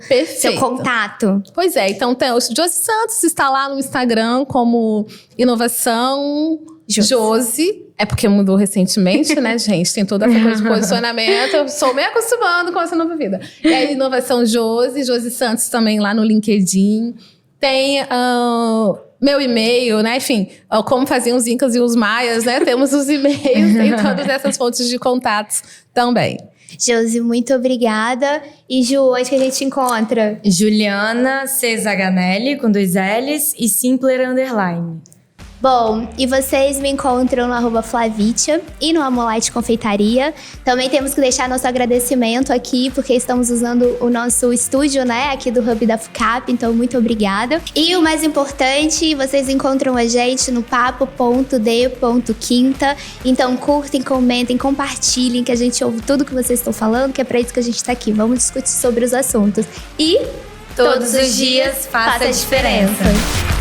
[SPEAKER 2] contato.
[SPEAKER 1] Pois é, então o Josi Santos está lá no Instagram como Inovação Josi. É porque mudou recentemente, né, gente? Tem toda essa coisa de posicionamento. Eu sou meio acostumando com essa nova vida. E aí, Inovação Josi Santos também lá no LinkedIn. Tem meu e-mail, né? Enfim, como faziam os incas e os maias, né? Temos os e-mails, tem todas essas fontes de contatos também.
[SPEAKER 2] Josi, muito obrigada. E Ju, onde que a gente encontra?
[SPEAKER 3] Juliana C. Zaganelli, com 2 L's, e Simpler _.
[SPEAKER 2] Bom, e vocês me encontram no @Flavitia e no Amolite Confeitaria. Também temos que deixar nosso agradecimento aqui, porque estamos usando o nosso estúdio, né, aqui do Hub da FUCAP, então muito obrigada. E o mais importante, vocês encontram a gente no papo.de.quinta. Então curtem, comentem, compartilhem, que a gente ouve tudo que vocês estão falando, que é pra isso que a gente tá aqui. Vamos discutir sobre os assuntos. E
[SPEAKER 3] todos os dias faça a diferença.